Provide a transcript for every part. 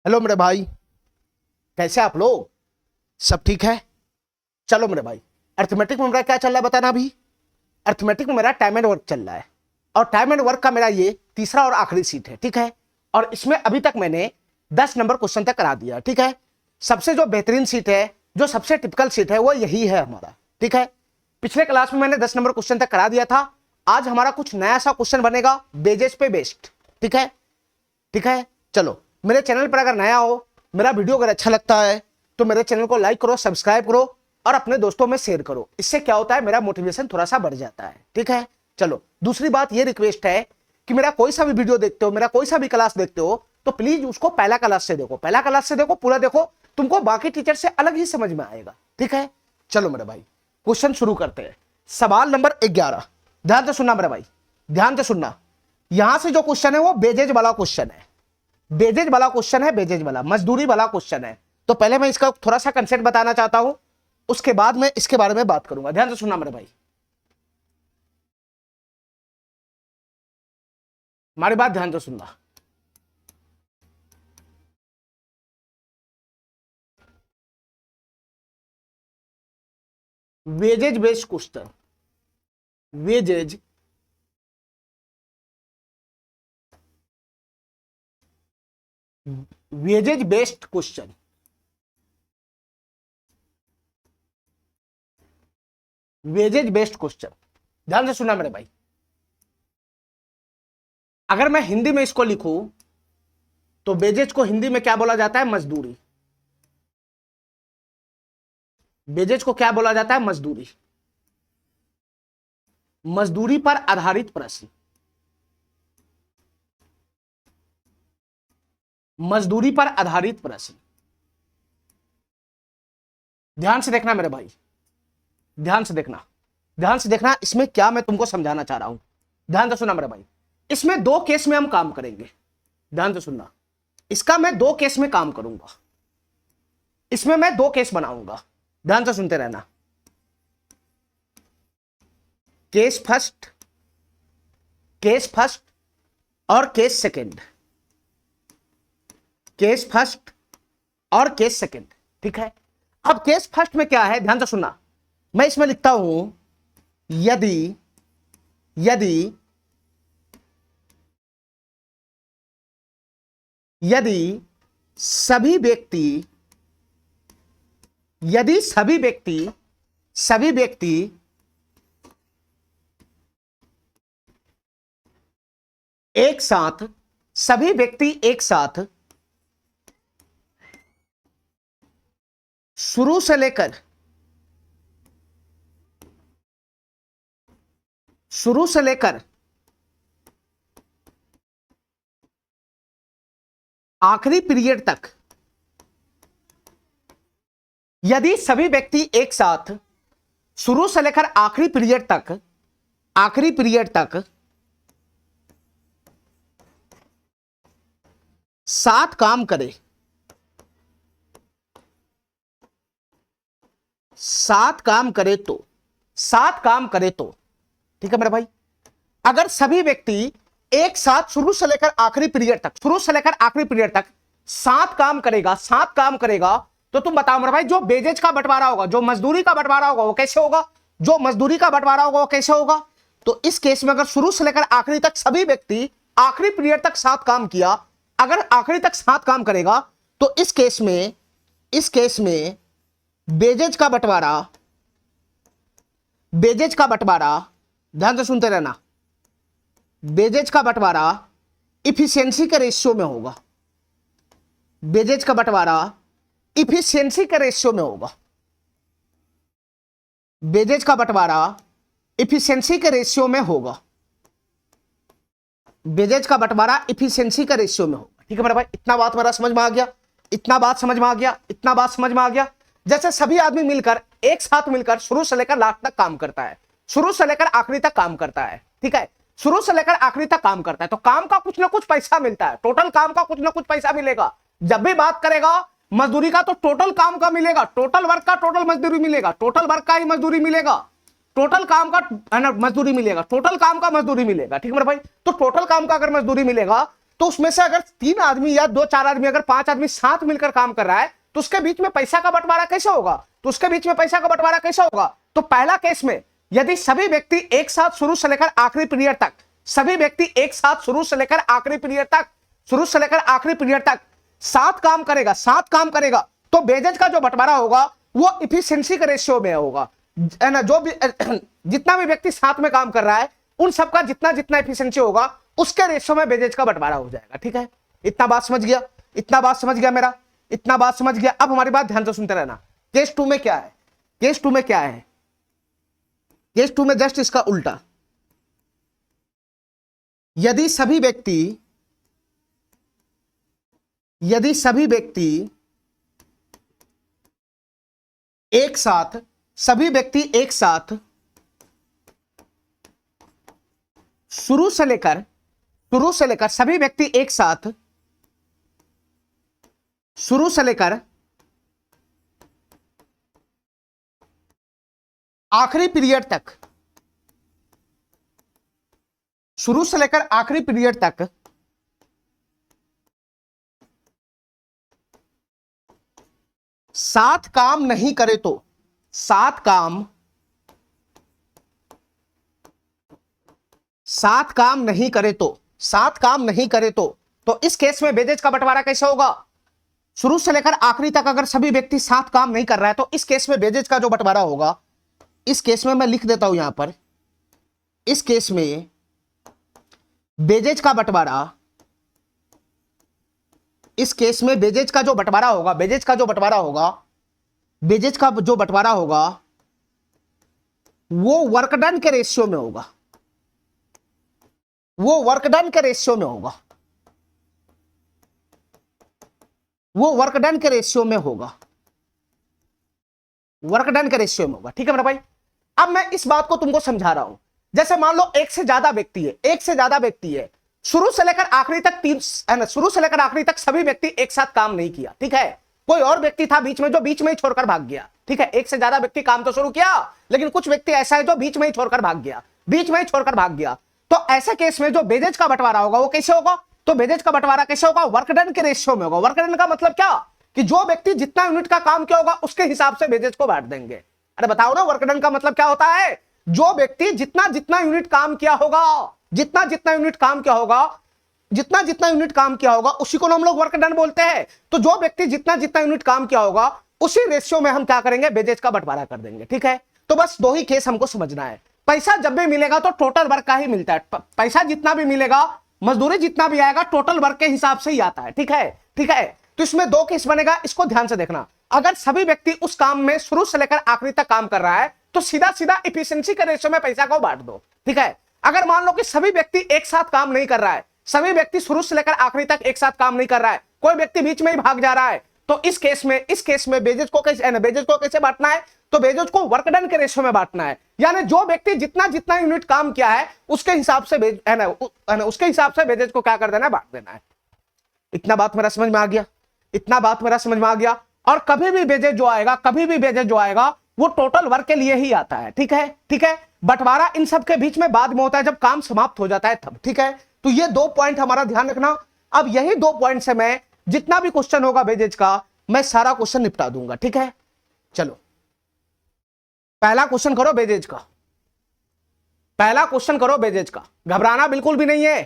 Hello मेरे भाई, कैसे आप लोग? सब ठीक है? चलो मेरे भाई, अर्थमेटिक में मेरा क्या चल रहा है बताना अभी। अर्थमेटिक में मेरा टाइम एंड वर्क चल रहा है और टाइम एंड वर्क का मेरा ये तीसरा और आखिरी सीट है, ठीक है। और इसमें अभी तक मैंने 10 नंबर क्वेश्चन तक करा दिया, ठीक है। सबसे जो बेहतरीन सीट है, जो सबसे टिपिकल सीट है, वो यही है हमारा, ठीक है। पिछले क्लास में मैंने 10 नंबर क्वेश्चन तक करा दिया था। आज हमारा कुछ नया सा क्वेश्चन बनेगा बेजेस पे बेस्ड, ठीक है। ठीक है, चलो मेरे चैनल पर अगर नया हो, मेरा वीडियो अगर अच्छा लगता है तो मेरे चैनल को लाइक करो, सब्सक्राइब करो और अपने दोस्तों में शेयर करो। इससे क्या होता है, मेरा मोटिवेशन थोड़ा सा बढ़ जाता है, ठीक है। चलो दूसरी बात ये रिक्वेस्ट है कि मेरा कोई सा भी वीडियो देखते हो, मेरा कोई सा भी क्लास देखते हो, तो प्लीज उसको पहला क्लास से देखो, पहला क्लास से देखो, पूरा देखो, तुमको बाकी टीचर से अलग ही समझ में आएगा, ठीक है। चलो मेरे भाई, क्वेश्चन शुरू करते हैं। सवाल नंबर 11, ध्यान से सुनना मेरे भाई, ध्यान से सुनना। यहां से जो क्वेश्चन है वो बेजेज वाला क्वेश्चन है, बेजेज वाला क्वेश्चन है, बेजेज वाला मजदूरी वाला क्वेश्चन है। तो पहले मैं इसका थोड़ा सा कंसेप्ट बताना चाहता हूं, उसके बाद मैं इसके बारे में बात करूंगा। ध्यान से सुनना मेरे भाई, हमारी बात ध्यान से सुनना। Wages based question, wages wages based question, wages based question. ध्यान से सुनना मेरे भाई। अगर मैं हिंदी में इसको लिखूं तो वेजेज को हिंदी में क्या बोला जाता है? मजदूरी। वेजेज को क्या बोला जाता है? मजदूरी। मजदूरी पर आधारित प्रश्न, मजदूरी पर आधारित प्रश्न। ध्यान से देखना मेरे भाई, ध्यान से देखना, ध्यान से देखना, इसमें क्या मैं तुमको समझाना चाह रहा हूं। ध्यान से सुनना मेरे भाई। इसमें दो केस में हम काम करेंगे, ध्यान से सुनना। इसका मैं दो केस में काम करूंगा, इसमें मैं दो केस बनाऊंगा, ध्यान से सुनते रहना। केस फर्स्ट, केस फर्स्ट और केस सेकंड, केस फर्स्ट और केस सेकंड, ठीक है। अब केस फर्स्ट में क्या है, ध्यान से सुनना। मैं इसमें लिखता हूं यदि यदि यदि सभी व्यक्ति, यदि सभी व्यक्ति, सभी व्यक्ति एक साथ, सभी व्यक्ति एक साथ शुरू से लेकर, शुरू से लेकर आखिरी पीरियड तक, यदि सभी व्यक्ति एक साथ शुरू से लेकर आखिरी पीरियड तक, आखिरी पीरियड तक साथ काम करे, साथ काम करे तो, साथ काम करे तो, ठीक है मेरे भाई। अगर सभी व्यक्ति एक साथ शुरू से लेकर आखिरी पीरियड तक, शुरू से लेकर आखिरी पीरियड तक साथ काम करेगा, साथ काम करेगा, तो तुम बताओ मेरे भाई, जो बेजेज का बंटवारा होगा, जो मजदूरी का बंटवारा होगा, वो कैसे होगा? जो मजदूरी का बंटवारा होगा वो कैसे होगा? तो इस केस में अगर शुरू से लेकर आखिरी तक सभी व्यक्ति आखिरी पीरियड तक साथ काम किया, अगर आखिरी तक साथ काम करेगा, तो इस केस में, इस केस में बेजेज का बंटवारा, बेजेज का बंटवारा, ध्यान से सुनते रहना, बेजेज का बंटवारा इफिशियंसी के रेशियो में होगा, बेजेज का बंटवारा इफिशियंसी के रेशियो में होगा, बेजेज का बंटवारा इफिशियंसी के रेशियो में होगा, बेजेज का बंटवारा इफिशियंसी का रेशियो में होगा, ठीक है मेरा भाई। इतना बात मेरा समझ में आ गया, इतना बात समझ में आ गया, इतना बात समझ में आ गया। जैसे सभी आदमी मिलकर, एक साथ मिलकर शुरू से लेकर लास्ट तक काम करता है, शुरू से लेकर आखिरी तक काम करता है, ठीक है, शुरू से लेकर आखिरी तक काम करता है, तो काम का कुछ ना कुछ पैसा मिलता है, टोटल काम का कुछ ना कुछ पैसा मिलेगा। जब भी बात करेगा मजदूरी का तो टोटल काम का मिलेगा, टोटल वर्क का टोटल मजदूरी मिलेगा, टोटल वर्क का ही मजदूरी मिलेगा, टोटल काम का मजदूरी मिलेगा, टोटल काम का मजदूरी मिलेगा, ठीक है मेरे भाई। तो टोटल काम का अगर मजदूरी मिलेगा तो उसमें से अगर 3 आदमी या 2-4 आदमी, अगर 5 आदमी साथ मिलकर काम कर रहा है तो उसके बीच में पैसा का बंटवारा कैसे होगा? तो उसके बीच में पैसा का बंटवारा कैसे होगा? तो पहला केस में यदि सभी व्यक्ति एक साथ शुरू से लेकर आखिरी पीरियड तक, सभी व्यक्ति एक साथ शुरू से लेकर आखिरी पीरियड तक, शुरू से लेकर आखिरी पीरियड तक साथ काम करेगा, तो वेजेज का जो बंटवारा होगा वो इफिशिएंसी के रेशियो में होगा, है ना। जो भी जितना भी व्यक्ति साथ में काम कर रहा है उन सबका जितना जितना एफिशिएंसी होगा उसके रेशियो में वेजेज का बंटवारा हो जाएगा। ठीक है, इतना बात समझ गया? इतना बात समझ गया मेरा? इतना बात समझ गया? अब हमारी बात ध्यान से सुनते रहना। केस 2 में क्या है? केस 2 में क्या है? केस 2 में जस्ट इसका उल्टा, यदि सभी व्यक्ति एक साथ, सभी व्यक्ति एक साथ शुरू से लेकर सभी व्यक्ति एक साथ शुरू से लेकर आखिरी पीरियड तक, शुरू से लेकर आखिरी पीरियड तक साथ काम नहीं करे तो, साथ काम नहीं करे तो इस केस में वेजेज का बंटवारा कैसे होगा? शुरू से लेकर आखिरी तक अगर सभी व्यक्ति साथ काम नहीं कर रहा है तो इस केस में वेजेज का जो बंटवारा होगा, इस केस में मैं लिख देता हूं यहां पर, इस केस में वेजेज का बंटवारा, इस केस में वेजेज का जो बंटवारा होगा, वेजेज का जो बंटवारा होगा वो वर्क डन के रेशियो में होगा, वो वर्क डन के रेशियो में होगा, ठीक है मेरा भाई। अब मैं इस बात को तुमको समझा रहा हूं, जैसे मान लो एक से ज्यादा व्यक्ति है, शुरू से लेकर आखिरी तक सभी व्यक्ति एक साथ काम नहीं किया। ठीक है, कोई और व्यक्ति था बीच में जो बीच में ही छोड़कर भाग गया। ठीक है, एक से ज्यादा व्यक्ति काम तो शुरू किया लेकिन कुछ व्यक्ति ऐसा है जो बीच में ही छोड़कर भाग गया, तो ऐसे केस में जो वेजेज का बंटवारा होगा वो कैसे होगा? तो वेजेज का बंटवारा कैसे होगा? वर्क डन के रेशियो में होगा। वर्क डन का मतलब क्या? कि जो व्यक्ति जितना यूनिट का काम किया होगा उसके हिसाब से वेजेज को बांट देंगे। अरे बताओ ना, वर्क डन का मतलब क्या होता है? जो व्यक्ति जितना जितना यूनिट काम किया होगा उसी को हम लोग वर्क डन बोलते हैं। तो जो व्यक्ति जितना जितना यूनिट काम किया होगा उसी रेशियो में हम क्या करेंगे? वेजेज का बंटवारा कर देंगे। ठीक है, तो बस 2 ही केस हमको समझना है। पैसा जब भी मिलेगा तो टोटल वर्क का ही मिलता है। पैसा जितना भी मिलेगा, मजदूरी जितना भी आएगा, टोटल वर्क के हिसाब से ही आता है। ठीक है, तो इसमें 2 केस बनेगा, इसको ध्यान से देखना। अगर सभी व्यक्ति उस काम में शुरू से लेकर आखिरी तक काम कर रहा है तो सीधा सीधा इफिशिएंसी के रेशियो में पैसा को बांट दो। ठीक है, अगर मान लो कि सभी व्यक्ति एक साथ काम नहीं कर रहा है, सभी व्यक्ति शुरू से लेकर आखिरी तक एक साथ काम नहीं कर रहा है, कोई व्यक्ति बीच में ही भाग जा रहा है, तो इस केस में वेजेज को कैसे बांटना है? तो वेजेज को वर्क डन के रेशियो में बांटना है। यानी जो व्यक्ति जितना जितना यूनिट काम किया है उसके हिसाब से वेजेज को क्या कर देना है? बांट देना है। इतना बात मेरा समझ में आ गया? और कभी भी वेजेज जो आएगा वो टोटल वर्क के लिए ही आता है। ठीक है, बंटवारा इन सब के बीच में बाद में होता है जब काम समाप्त हो जाता है तब। ठीक है, तो ये 2 पॉइंट हमारा ध्यान रखना। अब यही 2 पॉइंट से मैं जितना भी क्वेश्चन होगा वेजेज का, मैं सारा क्वेश्चन निपटा दूंगा। ठीक है, चलो पहला क्वेश्चन करो वेजेज का। घबराना बिल्कुल भी नहीं है।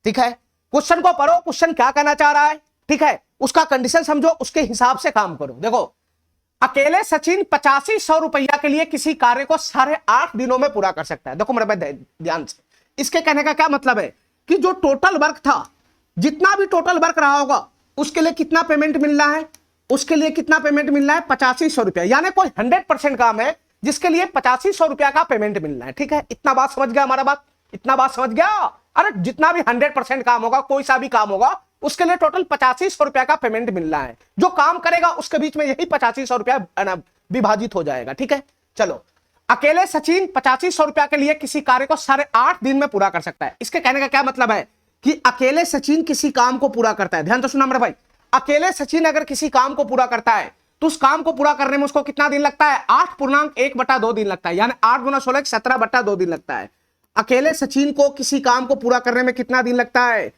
ठीक है, क्वेश्चन को पढ़ो, क्वेश्चन क्या कहना चाह रहा है। ठीक है, उसका कंडीशन समझो, उसके हिसाब से काम करो। देखो, अकेले सचिन 8500 रुपया के लिए किसी कार्य को 8.5 दिनों में पूरा कर सकता है। देखो मेरे भाई ध्यान से, इसके कहने का क्या मतलब है कि जो टोटल वर्क था, जितना भी टोटल वर्क रहा होगा उसके लिए कितना पेमेंट मिलना है? 8500 रुपया। यानी कोई 100% काम है जिसके लिए 8500 रुपया का पेमेंट मिलना है। ठीक है, इतना बात समझ गया? इतना बात समझ गया? अरे जितना भी 100% काम होगा, कोई सा भी काम होगा, उसके लिए टोटल 8500 रुपया का पेमेंट मिलना है। जो काम करेगा उसके बीच में यही 8500 रुपया विभाजित हो जाएगा। ठीक है, चलो, अकेले सचिन 8500 रुपया के लिए किसी कार्य को 8.5 दिन में पूरा कर सकता है। इसके कहने का क्या मतलब है कि अकेले सचिन किसी काम को पूरा करता है। ध्यान तो सुना मेरे भाई, अकेले सचिन अगर किसी काम को पूरा करता है तो उस काम को पूरा करने में उसको कितना दिन लगता है? 8.1/2 दिन लगता है। यानी 8 × 16 17/2 दिन लगता है। अकेले सचिन को किसी काम को पूरा करने में कितना दिन लगता है?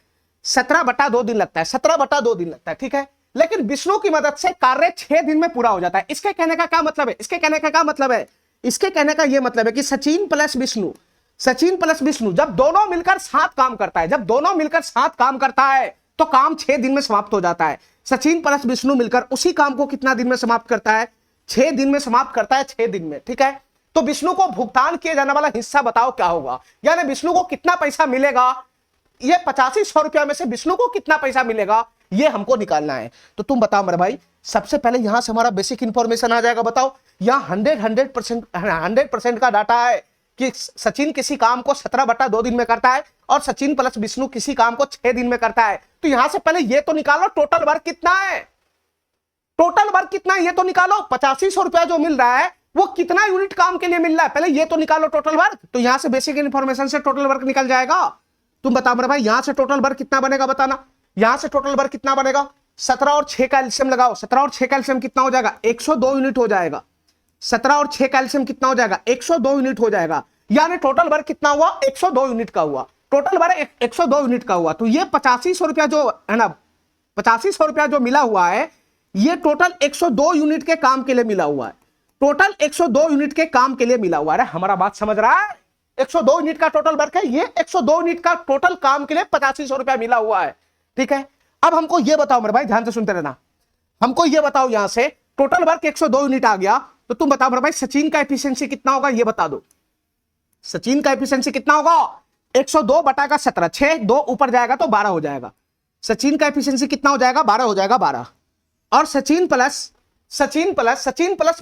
17/2 दिन लगता है, 17/2 दिन लगता है, ठीक है। लेकिन विष्णु की मदद से कार्य 6 दिन में पूरा हो जाता है। इसके कहने का क्या मतलब है? इसके कहने का क्या मतलब है? इसके कहने का यह मतलब है कि सचिन प्लस विष्णु, सचिन प्लस विष्णु जब दोनों मिलकर साथ काम करता है, जब दोनों मिलकर साथ काम करता है तो काम 6 दिन में समाप्त हो जाता है। सचिन प्लस विष्णु मिलकर उसी काम को कितना दिन में समाप्त करता है? 6 दिन में समाप्त करता है, 6 दिन में, ठीक है। तो विष्णु को भुगतान किया जाने वाला हिस्सा बताओ क्या होगा, यानी विष्णु को कितना पैसा मिलेगा? ये 8500 रुपया में से विष्णु को कितना पैसा मिलेगा, ये हमको निकालना है। तो तुम बताओ मेरे भाई, सबसे पहले यहां से हमारा बेसिक इंफॉर्मेशन आ जाएगा। बताओ, यहां 100% का डाटा है कि सचिन किसी काम को 17/2 दिन में करता है और सचिन प्लस विष्णु किसी काम को 6 दिन में करता है। तो यहां से पहले ये तो निकालो टोटल वर्क कितना है, टोटल वर्क कितना है ये तो निकालो। 8500 रुपया जो मिल रहा है वो कितना यूनिट काम के लिए मिल रहा है, पहले ये तो निकालो टोटल वर्क। तो यहां से बेसिक इंफॉर्मेशन से टोटल वर्क निकल जाएगा। तुम बताओ मेरे भाई, यहां से टोटल वर्क कितना बनेगा, बताना। यहां से टोटल वर्क कितना बनेगा? 17 और 6 का एलसीएम लगाओ। 17 और 6 का एलसीएम कितना हो जाएगा? 102 यूनिट हो जाएगा। 17 और 6 का एलसीएम कितना हो जाएगा? 102 यूनिट हो जाएगा। यानी टोटल वर्क कितना हुआ? 102 यूनिट का हुआ। टोटल वर्क 102 यूनिट का हुआ। तो ये 8500 रुपया जो है ना, 8500 रुपया जो मिला हुआ है, ये टोटल 102 यूनिट के काम के लिए मिला हुआ है। टोटल 102 यूनिट के काम के लिए मिला हुआ है। हमारा बात समझ रहा है? 102 यूनिट का टोटल वर्क है, ये 102 यूनिट का टोटल काम के लिए 8500 रुपया मिला हुआ है, ठीक है। अब हमको ये बताओ मेरे भाई, ध्यान से सुनते रहना, हमको ये बताओ, यहां से टोटल वर्क 102 यूनिट आ गया, तो तुम बताओ मेरे भाई सचिन का एफिशिएंसी कितना होगा, ये बता दो। सचिन का एफिशिएंसी कितना होगा? 102/17, 6 2 ऊपर जाएगा तो 12 हो जाएगा। सचिन का एफिशिएंसी कितना हो जाएगा? 12 हो जाएगा, 12। और सचिन प्लस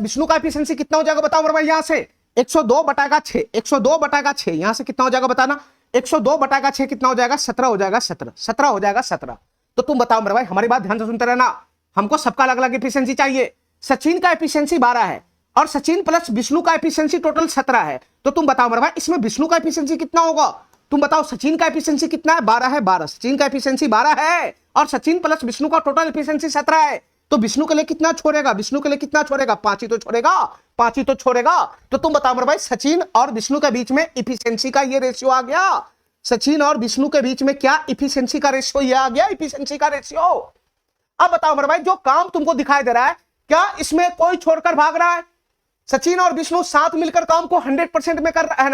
विष्णु का एफिशिएंसी कितना हो जाएगा, बताओ मेरे भाई। यहां से 102/6, 102/6 यहां से कितना हो जाएगा, बताना। 102/6 कितना हो जाएगा? 17 हो जाएगा, 17 हो जाएगा, 17। तो तुम बताओ मेरे भाई, हमारी बात ध्यान से सुनते रहना, हमको सबका अलग अलग एफिशिएंसी चाहिए। सचिन का एफिशिएंसी 12 है और सचिन प्लस विष्णु का एफिशिएंसी टोटल 17 है। तो तुम बताओ मेरे भाई, इसमें विष्णु का एफिशिएंसी कितना होगा? तुम बताओ, सचिन का एफिशिएंसी कितना है? 12 है, 12। सचिन का एफिशिएंसी 12 है और सचिन प्लस विष्णु का टोटल एफिशिएंसी 17 है। तो विष्णु के लिए कितना छोड़ेगा? विष्णु के लिए कितना छोड़ेगा? 5 ही तो छोड़ेगा, 5 ही तो छोड़ेगा। तो तुम बताओ मेरे भाई, सचिन और विष्णु के बीच में एफिशिएंसी का ये रेशियो आ गया। सचिन और विष्णु के बीच में क्या एफिशिएंसी का रेशियो ये आ गया, एफिशिएंसी का रेशियो। अब बताओ मेरे भाई, जो काम तुमको दिखाई दे रहा है, क्या इसमें कोई छोड़कर भाग रहा है? सचिन और विष्णु साथ मिलकर काम को 100% में कर रहा है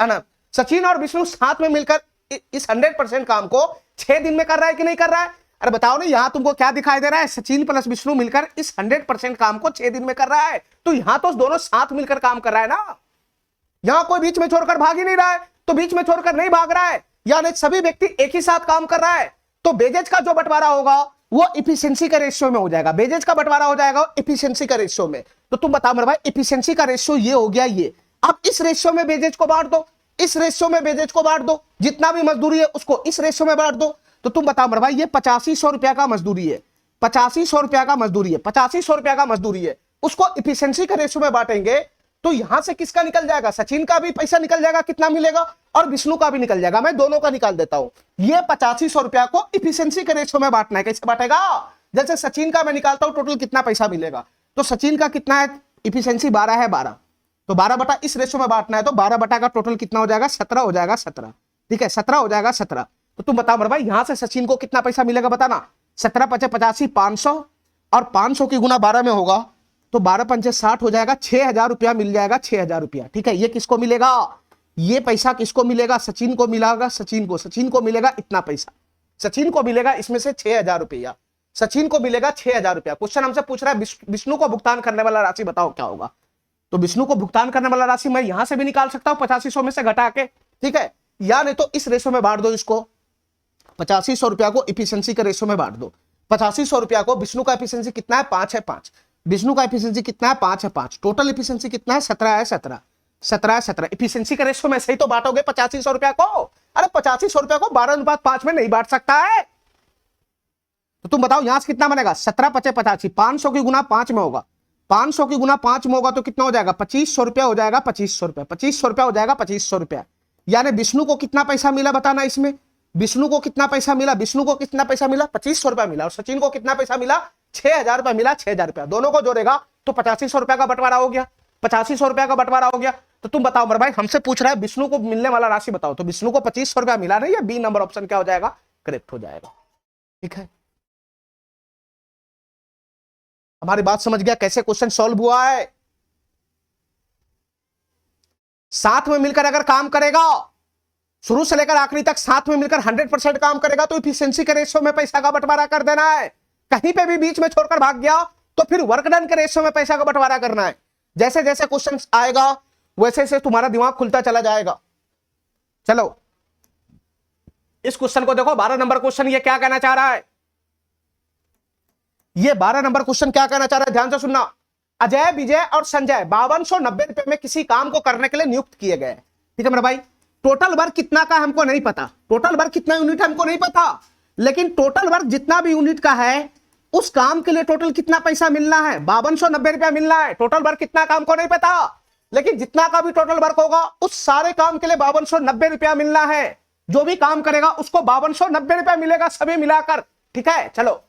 ना, सचिन और विष्णु साथ में मिलकर इस 100% काम को 6 दिन में कर रहा है कि नहीं कर रहा है? अरे बताओ ना, यहां तुमको क्या दिखाई दे रहा है? सचिन प्लस विष्णु मिलकर इस 100% काम को 6 दिन में कर रहा है। तो यहां तो दोनों साथ मिलकर काम कर रहा है ना, यहां कोई बीच में छोड़कर भाग ही नहीं रहा है। तो बीच में छोड़कर नहीं भाग रहा है, यानी सभी व्यक्ति एक ही साथ काम कर रहा है। तो बेजेज का जो बंटवारा होगा वो इफिशिएंसी का रेशियो में हो जाएगा। बेजेज का बंटवारा हो जाएगा इफिशिएंसी का रेशियो में। तो तुम बताओ मेरे भाई, इफिशिएंसी का रेशियो ये हो गया ये। अब इस रेशियो में बेजेज को बांट दो, इस रेशियो में बेजेज को बांट दो, जितना भी मजदूरी है उसको इस रेशियो में बांट दो। तो तुम बताओ मेरे भाई, ये 8500 रुपया का मजदूरी है, 8500 रुपया का मजदूरी है, 8500 रुपया का मजदूरी है, उसको इफिशिएंसी के रेशियो में बांटेंगे तो यहां से किसका निकल जाएगा? सचिन का भी पैसा निकल जाएगा, कितना मिलेगा, और विष्णु का भी निकल जाएगा। मैं दोनों का निकाल देता हूं। ये 8500 रुपया को इफिशिएंसी के रेशियो में बांटना है। कैसे बांटेगा? जैसे सचिन का मैं निकालता हूं टोटल कितना पैसा मिलेगा, तो सचिन का कितना है? इफिशिएंसी 12 है, 12। तो 12 बटा इस रेशियो में बांटना है, तो 12 बटा का टोटल कितना हो जाएगा? 17 हो जाएगा, 17, ठीक है, 17 हो जाएगा, 17। तो तुम बताओ मेरे भाई, यहां से सचिन को कितना पैसा मिलेगा, बताना। 17 × 5 = 85, 500, और 500 की गुना 12 में होगा तो 12 × 5 = 60 हो जाएगा। 6000 रुपया मिल जाएगा, 6000 रुपया, ठीक है। ये किसको मिलेगा? ये पैसा किसको मिलेगा? सचिन को मिलेगा, सचिन को मिलेगा इतना पैसा, सचिन को मिलेगा इसमें से 6000 रुपया, सचिन को मिलेगा 6000 रुपया। क्वेश्चन हमसे पूछ रहा है विष्णु को भुगतान करने वाला राशि बताओ क्या होगा। तो विष्णु को भुगतान करने वाला राशि मैं यहां से भी निकाल सकता हूं 8500 में से घटा के, ठीक है, या नहीं तो इस रेशो में बांट दो इसको। 8500 रुपया को इफिशिएंसी के रेशो में बांट दो। 8500 रुपया को, विष्णु का एफिशिएंसी कितना है? 5 है, 5। विष्णु का एफिशिएंसी कितना है? 5 है, 5। टोटल एफिशिएंसी कितना है? 17 है, 17, 17 है, 17। एफिशिएंसी के रेशो में सही तो बांटोगे 8500 रुपया को। अरे 8500 रुपया को 12:5 में नहीं बांट सकता है। तो तुम बताओ यहां से कितना बनेगा? 17 × 5 = 85, 500 की गुना 5 में होगा, 500 की गुना 5 में होगा तो कितना हो जाएगा? 2500 रुपया हो जाएगा, 2500 रुपया, 2500 रुपया हो जाएगा, 2500 रुपया। यानी विष्णु को कितना पैसा मिला बताना इसमें? विष्णु को कितना पैसा मिला? विष्णु को कितना पैसा मिला? 2500 रुपया मिला। और सचिन को कितना पैसा मिला? 6000 रुपया मिला, 6000 रुपया। दोनों को जोड़ेगा तो 8500 रुपया का बंटवारा हो गया। ₹8500 का बंटवारा हो गया। तो तुम बताओ मेरे भाई, हमसे पूछ रहा है विष्णु को मिलने वाला राशि बताओ, तो विष्णु को ₹2500 मिला नहीं, या बी नंबर ऑप्शन क्या हो जाएगा, करेक्ट हो जाएगा। ठीक है, हमारी बात समझ गया कैसे क्वेश्चन सॉल्व हुआ है। साथ में मिलकर अगर काम करेगा, शुरू से लेकर आखिरी तक साथ में मिलकर 100% काम करेगा तो इफिशिएंसी के रेशियो में पैसा का बंटवारा कर देना है। कहीं पे भी बीच में छोड़कर भाग गया तो फिर वर्क डन के रेशियो में पैसा का बंटवारा करना है। जैसे जैसे क्वेश्चन आएगा वैसे से तुम्हारा दिमाग खुलता चला जाएगा। चलो इस क्वेश्चन को देखो, 12 नंबर क्वेश्चन ये क्या कहना चाह रहा है, ये 12 नंबर क्वेश्चन क्या कहना चाह रहा है, ध्यान से सुनना। अजय, विजय और संजय 5290 रुपए में किसी काम को करने के लिए नियुक्त किए गए। ठीक है मेरा भाई, टोटल वर्क कितना का हमको नहीं पता, टोटल वर्क कितना यूनिट हमको नहीं पता, लेकिन टोटल वर्क जितना भी यूनिट का है उस काम के लिए टोटल कितना पैसा मिलना है, 5290 रुपया मिलना है। टोटल वर्क कितना काम को नहीं पता, लेकिन जितना का भी टोटल वर्क होगा उस सारे काम के लिए 5290 रुपया मिलना है। जो भी काम करेगा उसको 5290 रुपया मिलेगा, सभी मिलाकर। ठीक है, चलो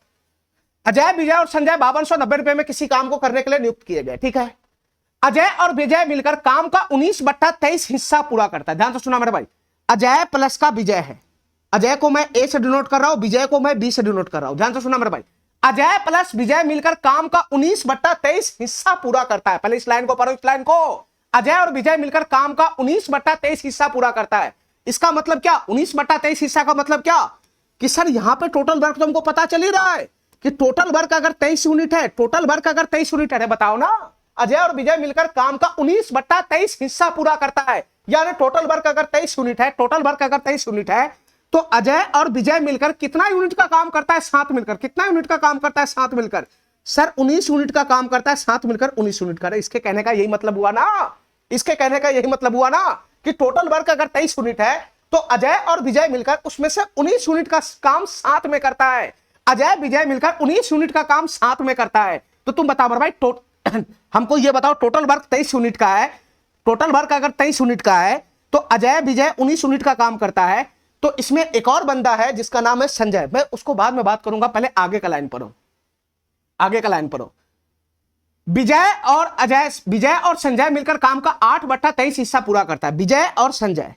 अजय, विजय और संजय 5290 रुपए में किसी काम को करने के लिए नियुक्त किए गए। ठीक है, अजय और विजय मिलकर काम का 19/23 हिस्सा पूरा करता है। ध्यान से सुना मेरे भाई, अजय प्लस का विजय है, अजय को मैं ए से डिनोट कर रहा हूं, विजय को मैं बी से डिनोट कर रहा हूं। ध्यान से सुना मेरे भाई, अजय प्लस विजय मिलकर काम का 19/23 हिस्सा पूरा करता है। पहले इस लाइन को पढ़ो, इस लाइन को, अजय और विजय मिलकर काम का 19/23 हिस्सा पूरा करता है। इसका मतलब क्या, 19/23 हिस्सा का मतलब क्या कि सर यहां पे टोटल वर्क तो हमको पता चल ही रहा है कि टोटल वर्क अगर 23 यूनिट है, टोटल वर्क अगर 23 यूनिट है, बताओ ना, अजय और विजय मिलकर काम का 19/23 हिस्सा पूरा करता है। यानी टोटल वर्क अगर 23 यूनिट है, टोटल वर्क अगर 23 यूनिट है तो अजय और विजय मिलकर कितना यूनिट का काम करता है साथ मिलकर, कितना यूनिट का काम करता है साथ मिलकर, सर 19 यूनिट का काम करता है साथ मिलकर, 19 यूनिट का। इसके कहने का यही मतलब हुआ ना, इसके कहने का यही मतलब हुआ ना कि टोटल वर्क अगर 23 यूनिट है तो अजय और विजय मिलकर उसमें से 19 यूनिट का काम साथ में करता है। अजय विजय मिलकर 19 यूनिट का काम साथ में करता है। तो तुम बताओ भाई, हमको ये बताओ, टोटल वर्क 23 यूनिट का है, टोटल वर्क अगर 23 यूनिट का है तो अजय विजय 19 यूनिट का काम करता है। तो इसमें एक और बंदा है जिसका नाम है संजय, मैं उसको बाद में बात करूंगा, पहले आगे का लाइन पढ़ो, आगे का लाइन पढ़ो। विजय और अजय, विजय और संजय मिलकर काम का 8/23 हिस्सा पूरा करता है। विजय और संजय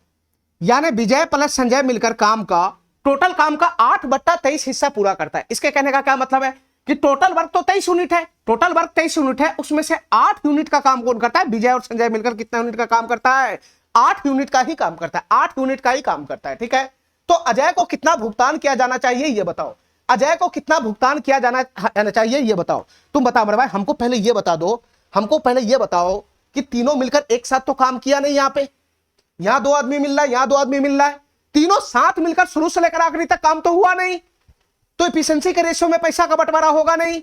यानी विजय प्लस संजय मिलकर काम का, टोटल काम का 8/23 हिस्सा पूरा करता है। इसके कहने का क्या मतलब है कि टोटल वर्क तो 23 यूनिट है, टोटल वर्क 23 यूनिट है, उसमें से 8 यूनिट का काम कौन करता है, विजय और संजय मिलकर कितना यूनिट का काम करता है, 8 यूनिट का ही काम करता है, 8 यूनिट का ही काम करता है। ठीक है, तो अजय को कितना भुगतान किया जाना चाहिए ये बताओ, अजय को कितना भुगतान किया जाना चाहिए ये बताओ। तुम बताओ मेरे भाई, हमको पहले ये बता दो, हमको पहले ये बताओ कि तीनों मिलकर एक साथ तो काम किया नहीं, यहां पे यहां 2 आदमी मिल रहा है, यहां 2 आदमी मिल रहा है, तीनों साथ मिलकर शुरू से लेकर आखिरी तक काम तो हुआ नहीं, तो एफिशिएंसी के रेशियो में पैसा का बंटवारा होगा नहीं।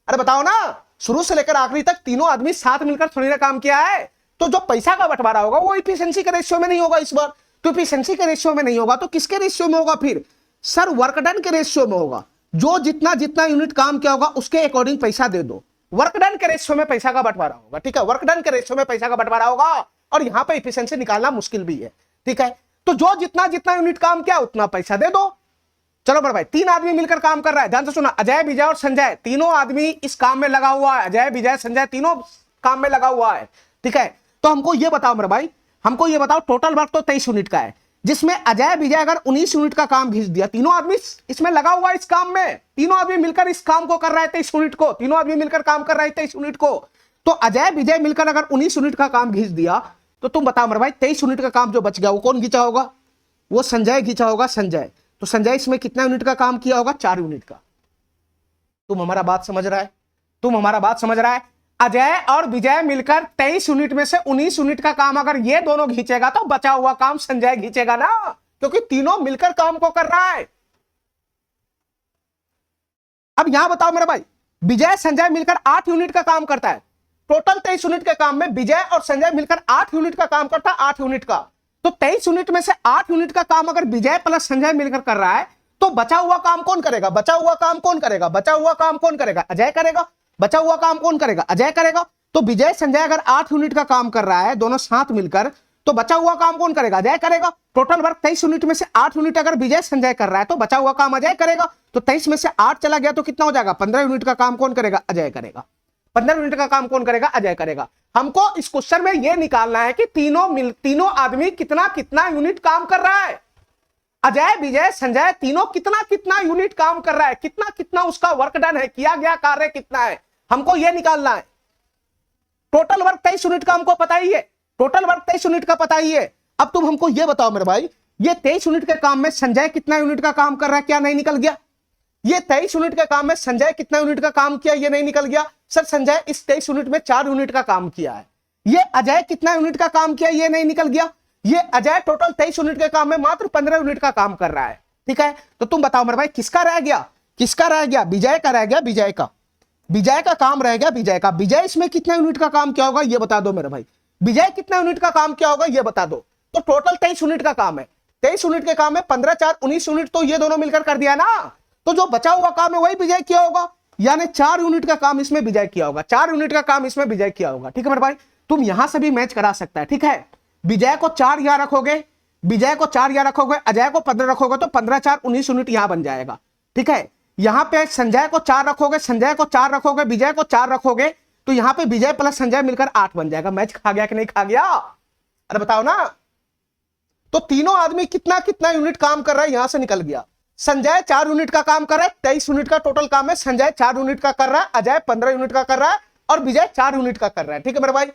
अरे बताओ ना, शुरू से लेकर आखिरी तक तीनों आदमी साथ मिलकर थोड़ी ना काम किया है, तो जो पैसा का बंटवारा होगा वो एफिशिएंसी के रेशियो में नहीं होगा इस बार। तो एफिशिएंसी के रेशियो में नहीं होगा तो किसके रेशियो में होगा फिर, सर वर्क डन के रेशियो में होगा। जो जितना जितना यूनिट काम किया होगा उसके अकॉर्डिंग पैसा दे दो, वर्क डन के रेशियो में पैसा का बंटवारा होगा। ठीक है, वर्क डन के रेशियो में पैसा का बंटवारा होगा, और यहां पे एफिशिएंसी निकालना मुश्किल भी है। ठीक है, तो जो जितना जितना यूनिट काम किया उतना पैसा दे दो। चलो बड़े भाई, 3 आदमी मिलकर काम कर रहा है, ध्यान से सुना, अजय विजय और संजय तीनों आदमी इस काम में लगा हुआ है, अजय विजय संजय तीनों काम में लगा हुआ है। ठीक है, तो हमको ये बताओ मेरे भाई, हमको ये बताओ, टोटल वर्क तो 23 यूनिट का है, जिसमें अजय विजय अगर 19 यूनिट का काम घिस दिया, तीनों आदमी इसमें लगा हुआ है, इस काम में तीनों आदमी मिलकर इस काम को कर रहा है 23 यूनिट को, तीनों आदमी मिलकर काम कर रहा है 23 यूनिट को। तो अजय विजय मिलकर अगर 19 यूनिट का काम घिस दिया तो तुम बताओ मेरे भाई, 23 यूनिट का काम जो बच गया वो कौन घिंचा होगा, वो संजय घिंचा होगा, संजय। तो संजय इसमें कितना यूनिट का काम किया होगा, 4 यूनिट का। तुम हमारा बात समझ रहा है, तुम हमारा बात समझ रहा है। अजय और विजय मिलकर 23 यूनिट में से 19 यूनिट का काम अगर ये दोनों घींचेगा तो बचा हुआ काम संजय घींचेगा ना, क्योंकि तीनों मिलकर काम को कर रहा है। अब यहां बताओ मेरे भाई, विजय संजय मिलकर 8 यूनिट का काम करता है, टोटल 23 यूनिट के काम में विजय और संजय मिलकर 8 यूनिट का काम करता है, 8 यूनिट का। तो 23 यूनिट में से 8 यूनिट का काम अगर विजय प्लस संजय मिलकर कर रहा है तो बचा हुआ काम कौन करेगा, बचा हुआ काम कौन करेगा, बचा हुआ काम कौन करेगा, अजय करेगा। बचा हुआ काम कौन करेगा, अजय करेगा। तो विजय संजय अगर 8 यूनिट का काम कर रहा है दोनों साथ मिलकर, तो बचा हुआ काम कौन करेगा, अजय करेगा। टोटल वर्क 23 यूनिट में से 8 यूनिट अगर विजय संजय कर रहा है तो बचा हुआ काम अजय करेगा। तो 23 में से 8 चला गया तो कितना हो जाएगा, 15 यूनिट का काम कौन करेगा, अजय करेगा। 15 यूनिट का काम कौन करेगा? अजय करेगा। हमको इस क्वेश्चन में यह निकालना है कि तीनों आदमी कितना कितना यूनिट काम कर रहा है। अजय, विजय, संजय तीनों कितना कितना यूनिट काम कर रहा है, कितना कितना उसका वर्क डन है, किया गया कार्य कितना है, हमको यह निकालना है। टोटल वर्क 23 यूनिट का हमको पता ही है, टोटल वर्क 23 यूनिट का पता ही है। अब तुम हमको यह बताओ मेरे भाई, ये 23 यूनिट के काम में संजय कितना यूनिट का काम कर रहा है? क्या नहीं निकल गया? ये 23 यूनिट के काम में संजय कितना यूनिट का काम किया? ये नहीं निकल गया? सर संजय इस 23 यूनिट में 4 यूनिट का काम किया है। ये अजय कितना यूनिट का काम किया? ये नहीं निकल गया? ये अजय टोटल 23 यूनिट के काम में मात्र 15 यूनिट का काम कर रहा है। ठीक है, तो तुम बताओ मेरे भाई किसका रह गया? किसका रह गया? विजय का रह गया, विजय का। विजय का काम रह गया, विजय का। विजय इसमें कितना यूनिट का काम किया होगा ये बता दो मेरे भाई। विजय कितना यूनिट का काम किया होगा ये बता दो। तो टोटल 23 यूनिट का काम है। 23 यूनिट के काम में 15 4 19 यूनिट तो ये दोनों मिलकर कर दिया ना। तो जो बचा हुआ काम है वही विजय किया होगा, यानी 4 यूनिट का काम इसमें विजय किया होगा, 4 यूनिट का काम इसमें विजय किया होगा। ठीक है मेरे भाई, तुम यहां से भी मैच करा सकता है। ठीक है, विजय को 4 यहां रखोगे, विजय को 4 यहां रखोगे, अजय को 15 रखोगे तो 15 4 19 यूनिट यहां बन जाएगा। ठीक है, यहां पे संजय को 4 रखोगे, संजय को 4 रखोगे, विजय को 4 रखोगे तो यहां पे विजय प्लस संजय मिलकर 8 बन जाएगा। मैच खा गया कि नहीं खा गया? अरे बताओ ना। तो तीनों आदमी कितना कितना यूनिट काम कर रहा है यहां से निकल गया। संजय 4 यूनिट का काम कर रहा है, 23 यूनिट का टोटल काम है। संजय 4 यूनिट का कर रहा है, अजय 15 यूनिट का कर रहा है और विजय 4 यूनिट का कर रहा है। ठीक है मेरे भाई,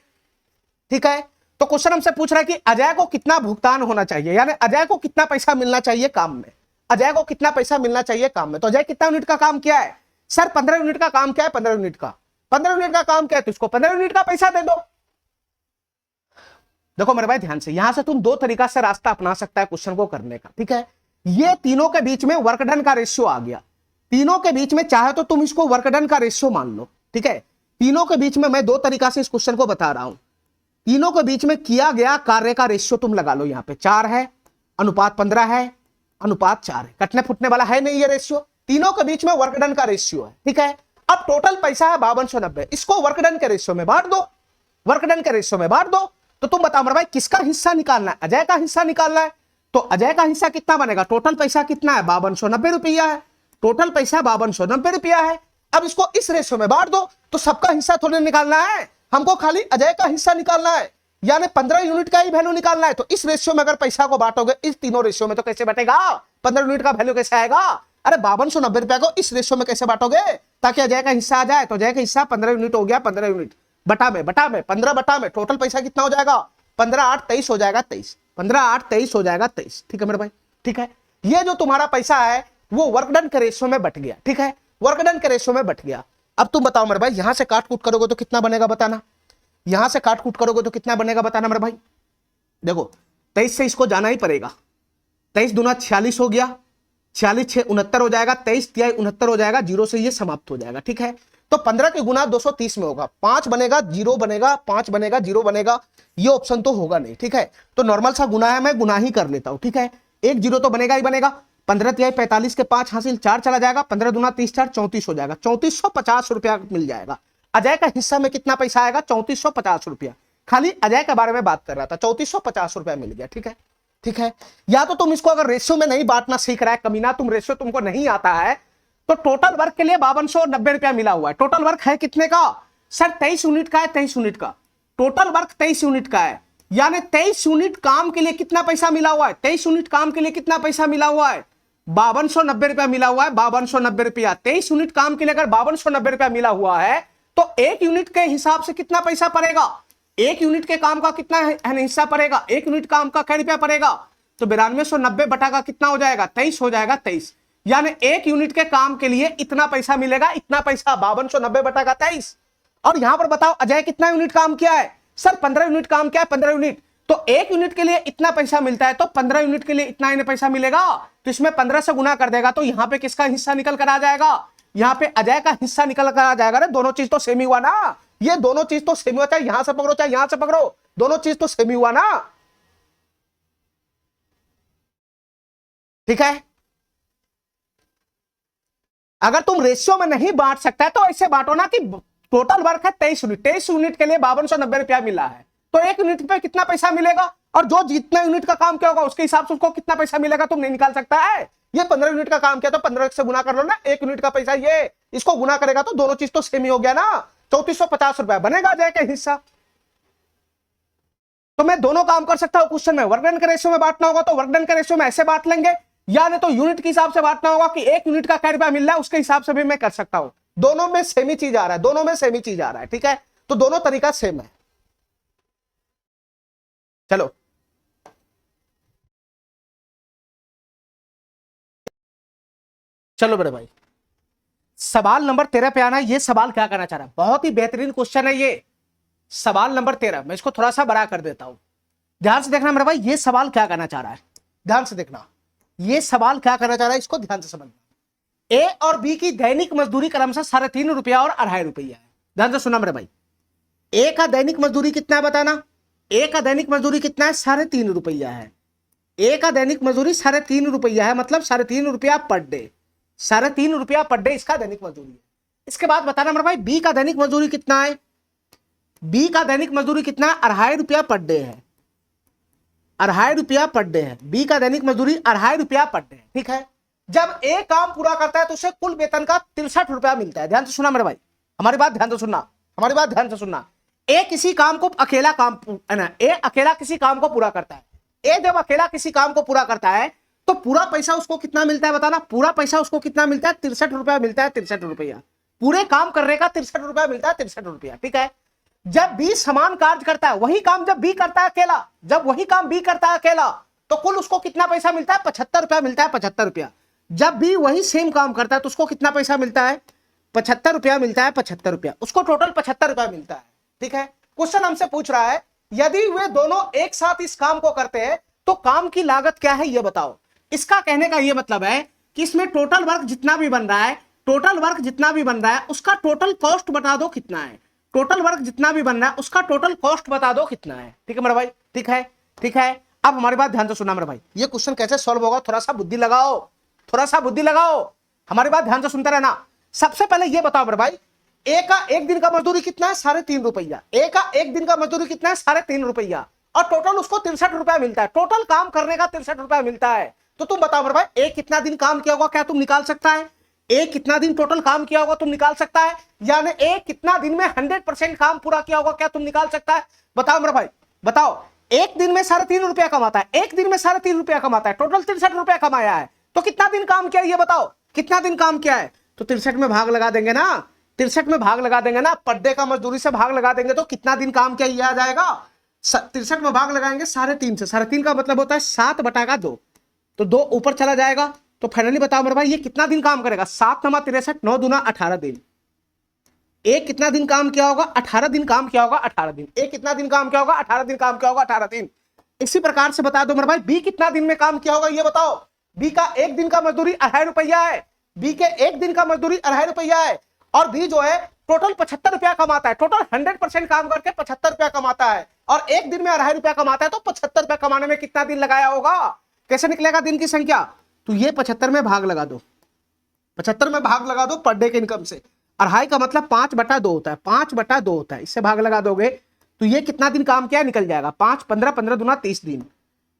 ठीक है। तो क्वेश्चन हमसे पूछ रहा है कि अजय को कितना भुगतान होना चाहिए, यानी अजय को कितना पैसा मिलना चाहिए काम में। अजय को कितना पैसा मिलना चाहिए काम में। तो अजय कितना यूनिट का काम किया है? सर 15 यूनिट का काम किया है। 15 यूनिट का 15 यूनिट का काम किया है तो इसको 15 यूनिट का पैसा दे दो। देखो मेरे भाई ध्यान से, यहां से तुम 2 तरीका से रास्ता अपना सकता है क्वेश्चन को करने का। ठीक है, ये तीनों के बीच में वर्क डन का रेशियो आ गया। तीनों के बीच में चाहे तो तुम इसको वर्क डन का रेशियो मान लो। ठीक है, तीनों के बीच में मैं 2 तरीका से इस क्वेश्चन को बता रहा हूं। तीनों के बीच में किया गया कार्य का रेशियो तुम लगा लो। यहां पे 4 है, अनुपात 15 है, अनुपात 4 है, कटने फुटने वाला है नहीं ये रेशियो। तीनों के बीच में वर्क डन का रेशियो है। ठीक है, अब टोटल पैसा है 5290, इसको वर्क डन के रेशियो में बांट दो, वर्क डन के रेशियो में बांट दो। तो तुम बताओ मेरे भाई किसका हिस्सा निकालना है? अजय का हिस्सा निकालना है। तो अजय का हिस्सा कितना बनेगा? टोटल पैसा कितना है? 5290 रुपया है। टोटल पैसा 5290 रुपया है। अब इसको इस रेशियो में बांट दो। तो सबका हिस्सा थोड़ी निकालना है, हमको खाली अजय का हिस्सा निकालना है, यानी 15 यूनिट का ही वैल्यू निकालना है। तो इस रेशियो में अगर पैसा को बांटोगे इस तीनों रेशियो में तो कैसे बटेगा? 15 यूनिट का वैल्यू कैसे आएगा? अरे 5290 रुपया को इस रेशियो में कैसे बांटोगे ताकि अजय का हिस्सा आ जाए? तो अजय का हिस्सा 15 यूनिट हो गया, 15 यूनिट बटा में 15 बटा में टोटल पैसा कितना हो जाएगा? 15 8 23 हो जाएगा 23, 15 8 23 हो जाएगा 23। ठीक है मेरे भाई, ठीक है। ये जो तुम्हारा पैसा है वो वर्क डन के रेशियो में बट गया। ठीक है, वर्क डन के रेशियो में बट गया। अब तुम बताओ मेरे भाई यहां से काट कूट करोगे तो कितना बनेगा बताना। यहां से काट कूट करोगे तो कितना बनेगा बताना मेरे भाई। देखो 23 से इसको जाना ही पड़ेगा। 23 दूना 46 हो गया, 46 6 69 हो जाएगा, 23 तिहाई 69 हो जाएगा, 0 से ये समाप्त हो जाएगा। ठीक है, तो 15 के गुना 230 में होगा, 5 बनेगा 0 बनेगा, 5 बनेगा 0 बनेगा, ये ऑप्शन तो होगा नहीं। ठीक है, तो नॉर्मल सा गुना है, मैं गुना ही कर लेता हूं। ठीक है, 1 0 तो बनेगा ही बनेगा। 15 तिहाई 45 के 5 हासिल 4 चला जाएगा, 15 दूना 30 4 34 हो जाएगा, 3450 रुपया मिल जाएगा। अजय का हिस्सा में कितना पैसा आएगा? 3450 रुपया। खाली अजय के बारे में बात कर रहा था, 3450 रुपया मिल गया। ठीक है, ठीक है। या तो तुम इसको अगर रेशियो में नहीं बांटना सीख रहा है कमीना, तुम रेशियो तुमको नहीं आता है, तो टोटल वर्क के लिए 5290 रुपया मिला हुआ है। टोटल वर्क है कितने का? सर 23 यूनिट का है, 23 यूनिट का टोटल वर्क 23 यूनिट का है, यानी 23 यूनिट काम के लिए कितना पैसा मिला हुआ है? 23 यूनिट काम के लिए कितना पैसा मिला हुआ है? 5290 रुपया मिला हुआ है। 5290 रुपया 23 यूनिट काम के लिए अगर 5290 रुपया मिला हुआ है तो 1 यूनिट के हिसाब से कितना पैसा पड़ेगा? 1 यूनिट के काम का कितना हिस्सा पड़ेगा? 1 यूनिट काम का क्या रुपया पड़ेगा? तो 9290 बटा का कितना हो जाएगा? 23 हो जाएगा, 23, यानी 1 यूनिट के काम के लिए इतना पैसा मिलेगा, इतना पैसा 5290 बटा का 23। और यहां पर बताओ अजय कितना यूनिट काम किया है? सर 15 यूनिट काम किया है, 15 यूनिट। तो 1 यूनिट के लिए इतना पैसा मिलता है, तो 15 यूनिट के लिए इतना इन्हें पैसा मिलेगा, तो इसमें 15 से गुना कर देगा, तो यहां पे किसका हिस्सा निकल कर आ जाएगा? यहां पे अजय का हिस्सा निकल कर आ जाएगा। दोनों चीज तो सेम ही हुआ ना, ये दोनों चीज तो सेम हुआ, चाहे यहां से पकड़ो चाहे यहां से पकड़ो, दोनों चीज तो सेम ही हुआ ना। ठीक है, अगर तुम रेशियो में नहीं बांट सकता है तो ऐसे बांटो ना कि टोटल वर्क है 23 यूनिट, 23 यूनिट के लिए 5290 रुपया मिला है, तो 1 यूनिट पे कितना पैसा मिलेगा, और जो जितना यूनिट का काम किया होगा उसके हिसाब से उसको कितना पैसा मिलेगा तुम नहीं निकाल सकता है। ये 15 यूनिट का काम किया तो 15 से गुना कर लो ना, 1 यूनिट का पैसा ये, इसको गुना करेगा तो दोनों चीज तो सेम ही हो गया ना। ₹3450 बनेगा जय का हिस्सा। तो मैं दोनों काम कर सकता हूं क्वेश्चन में, वर्क डन के रेशियो में बांटना होगा तो वर्क डन के रेशियो में ऐसे बांट लेंगे, या नहीं तो यूनिट के हिसाब से बांटना होगा कि 1 यूनिट का क्या रुपया मिल रहा है उसके हिसाब से भी मैं कर सकता हूं। दोनों में सेम ही चीज आ रहा है, दोनों में सेम ही चीज आ रहा है, ठीक है। तो दोनों तरीका सेम है। चलो चलो मेरे भाई, सवाल नंबर 13 पे आना है। ये सवाल क्या करना चाह रहा है, बहुत ही बेहतरीन क्वेश्चन है ये सवाल नंबर 13। मैं इसको थोड़ा सा बड़ा कर देता हूं, ध्यान से देखना मेरे भाई। ये सवाल क्या करना चाह रहा है, ध्यान से देखना। ये सवाल क्या करना चाह रहा है, इसको ध्यान से समझना। ए और बी की दैनिक मजदूरी क्रमशः ₹3.5 और ₹2.5 है। ध्यान से सुना मेरे भाई। ए का दैनिक मजदूरी कितना है बताना। ए का दैनिक मजदूरी कितना है, ₹3.5 है। ए का दैनिक मजदूरी ₹3.5 है, मतलब ₹3.5 पर डे। ₹3.5 पर डे इसका दैनिक मजदूरी है। इसके बाद बताना मेरे भाई बी का दैनिक मजदूरी कितना है। बी का दैनिक मजदूरी कितना है, ₹2.5 पर डे है। ₹2.5 पर डे है। बी का दैनिक मजदूरी ₹2.5 पर डे है, ठीक है। जब ए काम पूरा करता है तो उसे कुल वेतन का ₹63 मिलता है। ध्यान से सुना मेरे भाई, हमारी बात ध्यान से सुनना, हमारी बात ध्यान से सुनना। ए किसी काम को अकेला काम है ना, ए अकेला किसी काम को पूरा करता है। ए जब अकेला किसी काम को पूरा करता है तो पूरा पैसा उसको कितना मिलता है बताना। पूरा पैसा उसको कितना मिलता है, ₹63 मिलता है। ₹63 पूरे काम करने का ₹63 मिलता है, ₹63, ठीक है। जब बी समान कार्य करता है, वही काम जब बी करता है अकेला, जब वही काम बी करता है अकेला तो कुल उसको कितना पैसा मिलता है, ₹75 मिलता है। ₹75 जब बी वही सेम काम करता है तो उसको कितना पैसा मिलता है, ₹75 मिलता है। ₹75 उसको टोटल ₹75 मिलता है, ठीक है। क्वेश्चन हमसे पूछ रहा है यदि वे दोनों एक साथ इस काम को करते हैं तो काम की लागत क्या है ये बताओ। इसका कहने का ये मतलब है कि इसमें टोटल वर्क जितना भी बन रहा है, टोटल वर्क जितना भी बन रहा है उसका टोटल कॉस्ट बता दो कितना है। टोटल वर्क जितना भी बन रहा है उसका टोटल कॉस्ट बता दो कितना है, ठीक है मेरा भाई, ठीक है, ठीक है। अब हमारी बात ध्यान से सुनना मेरा भाई, ये क्वेश्चन कैसे सॉल्व होगा, थोड़ा सा बुद्धि लगाओ, थोड़ा सा बुद्धि लगाओ, हमारी बात ध्यान से सुनते रहना। सबसे पहले ये बताओ मेरे भाई, ए का एक दिन का मजदूरी कितना है, ₹3.5। ए का एक दिन का मजदूरी कितना है, ₹3.5, और टोटल उसको ₹63 मिलता है। टोटल काम करने का ₹63 मिलता है। तो तुम बताओ मेरे भाई ए कितना दिन काम किया होगा, क्या तुम निकाल सकता है। ए कितना दिन टोटल काम किया होगा तुम निकाल सकता है, यानी ए कितना दिन में 100% काम पूरा किया होगा क्या तुम निकाल सकता है। बताओ मेरे भाई, बताओ। एक दिन में ₹3.5 कमाता है, एक दिन में ₹3.5 कमाता है, टोटल ₹63 कमाया है, तो कितना दिन काम किया ये बताओ, कितना दिन काम किया है। तो 63 में भाग लगा देंगे ना, 63 में भाग लगा देंगे ना, पर डे का मजदूरी से भाग लगा देंगे तो कितना दिन काम किया ये आ जाएगा। 63 में भाग लगाएंगे 3.5 से, 3.5 का मतलब होता है 7/2, तो 2 ऊपर चला जाएगा। तो फाइनली बताओ मेरे भाई ये कितना दिन काम करेगा, 7 × 63, 9 दूना 18 दिन। एक कितना दिन काम किया होगा, 18 दिन काम किया होगा, 18 दिन। एक कितना दिन काम किया होगा, 18 दिन काम किया होगा, 18 दिन। इसी प्रकार से बता दो मेरे भाई बी कितना दिन में काम किया होगा ये बताओ। बी का एक दिन का मजदूरी ₹2.5 है, बी के एक दिन का मजदूरी ₹2.5 है, और बी जो है टोटल ₹75 कमाता है। टोटल 100% काम करके ₹75 कमाता है, और एक दिन में ₹2.5 कमाता है, तो ₹75 कमाने में कितना दिन लगाया होगा, कैसे निकलेगा दिन की संख्या। तो ये 75 में भाग लगा दो, 75 में भाग लगा दो पर डे के इनकम से। 2.5 का मतलब 5/2 होता है, 5/2 होता है, इससे भाग लगा दोगे तो ये कितना दिन काम किया निकल जाएगा, 5 15 15 दूना 30 दिन।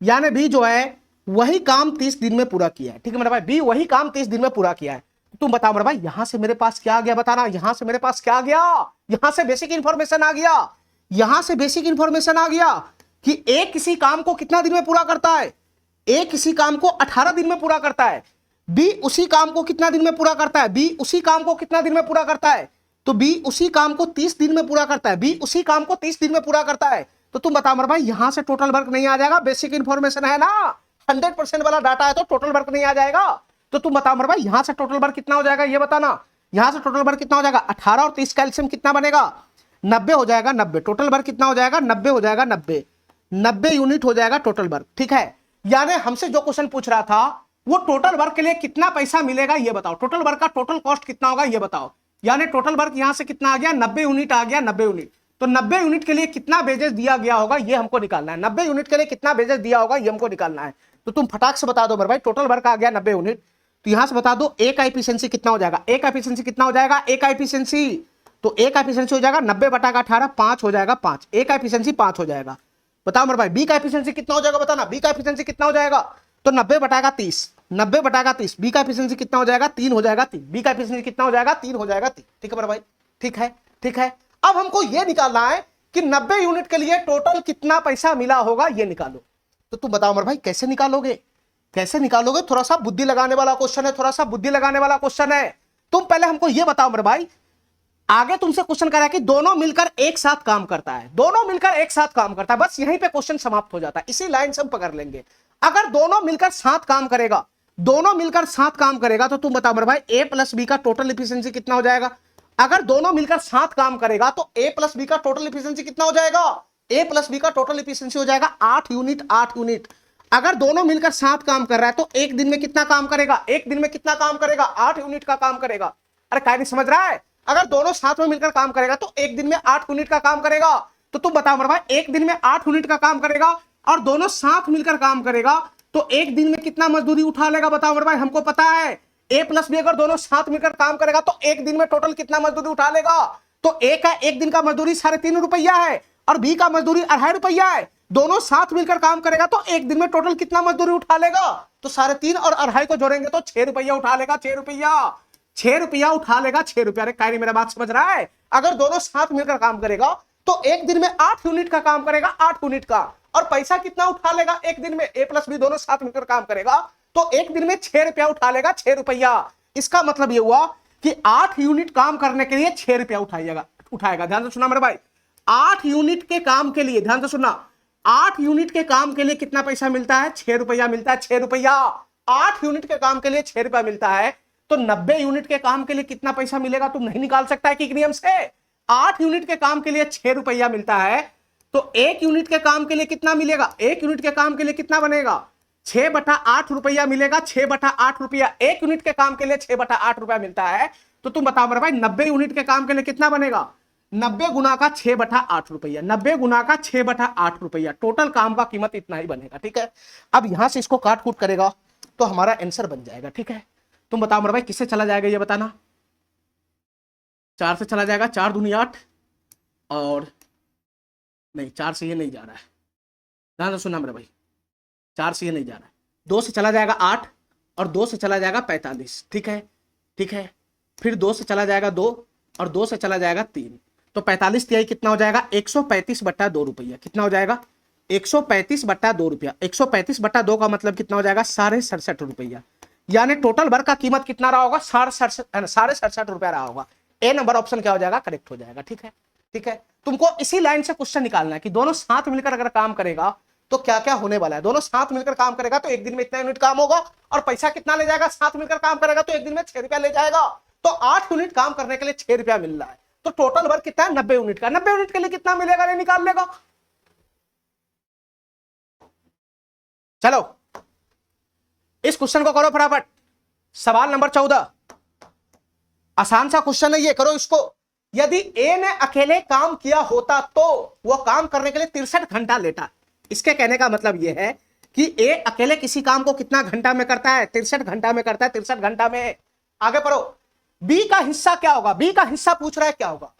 यानी बी जो है वही काम 30 दिन में पूरा किया है, ठीक है मेरा भाई, बी वही काम 30 दिन में पूरा किया है। तुम बताओ मेरे भाई यहां से मेरे पास क्या आ गया बताना, यहां से मेरे पास क्या आ गया, यहां से बेसिक इंफॉर्मेशन आ गया, यहां से बेसिक इंफॉर्मेशन आ गया कि ए किसी काम को कितना दिन में पूरा करता है, ए किसी काम को 18 दिन में पूरा करता है, बी उसी काम को कितना दिन में पूरा करता है, बी उसी काम को कितना दिन में पूरा करता है, तो बी उसी काम को 30 दिन में पूरा करता है, बी उसी काम को 30 दिन में पूरा करता है। तो तुम बताओ मेरे भाई यहां से टोटल वर्क नहीं आ जाएगा, बेसिक इंफॉर्मेशन है ना, 100% वाला डाटा है तो टोटल वर्क नहीं आ जाएगा। तो तुम बताओ मेरे भाई यहां से टोटल वर्क कितना हो जाएगा ये बताना, यहां से टोटल वर्क कितना हो जाएगा, 18 और 30 का एलसीएम कितना बनेगा, 90 हो जाएगा, 90 टोटल वर्क कितना हो जाएगा, 90 हो जाएगा, 90 यूनिट हो जाएगा टोटल वर्क, ठीक है। यानी हमसे जो क्वेश्चन पूछ रहा था वो टोटल वर्क के लिए कितना पैसा मिलेगा ये बताओ, टोटल वर्क का टोटल कॉस्ट कितना होगा ये बताओ। यानी टोटल वर्क यहां से कितना आ गया, 90 यूनिट आ गया, 90 यूनिट। तो 90 यूनिट के लिए कितना वेजेस दिया गया होगा ये हमको निकालना है, 90 यूनिट के लिए कितना वेजेस दिया होगा ये हमको निकालना है। तो तुम फटाक से बता दो मेरे भाई, टोटल वर्क आ गया 90 यूनिट, तो यहां से बता दो ए का एफिशिएंसी कितना हो जाएगा, ए का एफिशिएंसी कितना हो जाएगा, ए का एफिशिएंसी, तो ए का एफिशिएंसी हो जाएगा 90/18, 5 हो जाएगा, 5, ए का एफिशिएंसी 5 हो जाएगा। बताओ मेरे भाई बी का एफिशिएंसी कितना हो जाएगा बताना, बी का एफिशिएंसी कितना हो जाएगा, तो 90/30, 90/30, बी का एफिशिएंसी कितना हो जाएगा, 3 हो जाएगा, 3, बी का एफिशिएंसी कितना हो जाएगा, 3 हो जाएगा, 3, ठीक है मेरे भाई, ठीक है, ठीक है। अब हमको ये निकालना है कि 90 यूनिट के लिए टोटल कितना पैसा मिला होगा, ये निकालो। तो तुम बताओ मेरे भाई कैसे निकालोगे, कैसे निकालोगे? थोड़ा सा बुद्धि लगाने वाला क्वेश्चन है, थोड़ा सा बुद्धि लगाने वाला क्वेश्चन है। तुम पहले हमको ये बताओ मेरे भाई, आगे तुमसे क्वेश्चन करा है कि दोनों मिलकर एक साथ काम करता है, दोनों मिलकर एक साथ काम करता है, बस यहीं पे क्वेश्चन समाप्त हो जाता है। इसी लाइन से हम पकड़ लेंगे। अगर दोनों मिलकर साथ काम करेगा, दोनों मिलकर साथ काम करेगा, तो तुम बताओ मेरे भाई ए प्लस बी का टोटल इफिशियंसी कितना हो जाएगा? अगर दोनों मिलकर साथ काम करेगा तो ए प्लस बी का टोटल इफिशियंसी कितना हो जाएगा? ए प्लस बी का टोटल इफिशियंसी हो जाएगा 8 यूनिट, 8 यूनिट। अगर दोनों मिलकर साथ काम कर रहा है तो एक दिन में कितना काम करेगा? एक दिन में कितना काम करेगा? 8 यूनिट का काम करेगा। अरे क्या नहीं समझ रहा है? अगर दोनों साथ में मिलकर काम करेगा तो एक दिन में 8 यूनिट का काम करेगा। तो तुम बताओ मेरे भाई, एक दिन में 8 यूनिट का काम करेगा और दोनों साथ मिलकर काम करेगा तो एक दिन में कितना मजदूरी उठा लेगा? बताओ मेरे भाई, हमको पता है ए प्लस बी अगर दोनों साथ मिलकर काम करेगा तो एक दिन में टोटल कितना मजदूरी उठा लेगा? तो ए का एक दिन का मजदूरी 3.5 रुपया है और बी का मजदूरी 2.5 रुपया है। दोनों साथ मिलकर काम करेगा तो एक दिन में टोटल कितना मजदूरी उठा लेगा? तो 3.5 और 2.5 को जोड़ेंगे तो 6 रुपया उठा लेगा, 6 रुपया, 6 रुपया उठा लेगा, 6 रुपया। अरे कायरी मेरा बात समझ रहा है? अगर दोनों साथ मिलकर काम करेगा तो एक दिन में 8 यूनिट का काम करेगा, 8 यूनिट का, और पैसा कितना उठा लेगा एक दिन में? ए प्लस बी दोनों साथ मिलकर काम करेगा तो एक दिन में 6 रुपया उठा लेगा, 6 रुपया। इसका मतलब यह हुआ कि 8 यूनिट काम करने के लिए 6 रुपया उठाएगा। ध्यान से सुना मेरे भाई, 8 यूनिट के काम के लिए, ध्यान से सुना, 8 यूनिट के काम के लिए कितना पैसा मिलता है? 6 रुपया मिलता है, 6 रुपया। 8 यूनिट के काम के लिए 6 रुपया मिलता है तो 90 यूनिट के काम के लिए कितना पैसा मिलेगा तुम नहीं निकाल सकता है कि नियम से? 8 यूनिट के काम के लिए 6 रुपया मिलता है तो 1 यूनिट के काम के लिए कितना मिलेगा? 1 यूनिट के काम के लिए कितना बनेगा? 6/8 रुपया मिलेगा, 6/8 रुपया। 1 यूनिट के काम के लिए 6/8 रुपया मिलता है तो तुम बताओ मेरे भाई 90 यूनिट के काम के लिए कितना बनेगा? 90 गुना का 6/8 रुपया, 90 गुना का 6/8 रुपया, टोटल काम का कीमत इतना ही बनेगा। ठीक है, अब यहां से इसको काट कूट करेगा तो हमारा आंसर बन जाएगा। ठीक है, तुम बताओ मेरे भाई किससे चला जाएगा ये बताना? 4 से चला जाएगा, 4 दूनी 8, और नहीं 4 से ये नहीं जा रहा है, ध्यान से सुनना मेरे भाई, 4 से ये नहीं जा रहा है। 2 से चला जाएगा 8 और 2 से चला जाएगा 45। ठीक है, ठीक है, फिर 2 से चला जाएगा 2 और 2 से चला जाएगा 3, तो 45 तिहाई कितना हो जाएगा? 135/2 रुपया। कितना हो जाएगा? 135/2 रुपया। 135/2 का मतलब कितना हो जाएगा? 67.5 रुपया। यानी टोटल वर्क का कीमत कितना रहा होगा? 67.5 रुपया रहा होगा। ए नंबर ऑप्शन क्या हो जाएगा? करेक्ट हो जाएगा। ठीक है, ठीक है, तुमको इसी लाइन से क्वेश्चन निकालना है कि दोनों साथ मिलकर अगर काम करेगा तो क्या क्या होने वाला है। दोनों साथ मिलकर काम करेगा तो एक दिन में इतना यूनिट काम होगा और पैसा कितना ले जाएगा? साथ मिलकर काम करेगा तो एक दिन में 6 रुपया ले जाएगा। तो 8 यूनिट काम करने के लिए 6 रुपया मिल रहा है तो टोटल वर्क कितना है? 90 यूनिट का। 90 यूनिट के लिए कितना मिलेगा? ये निकाल लेगा। चलो इस क्वेश्चन को करो फटाफट। सवाल नंबर 14, आसान सा क्वेश्चन है ये, करो इसको। यदि ए ने अकेले काम किया होता तो वह काम करने के लिए 63 घंटा लेता। इसके कहने का मतलब यह है कि ए अकेले किसी काम को कितना घंटा में करता है? 63 घंटा में करता है, 63 घंटा में। आगे पढ़ो, बी का हिस्सा क्या होगा? बी का हिस्सा पूछ रहा है क्या होगा?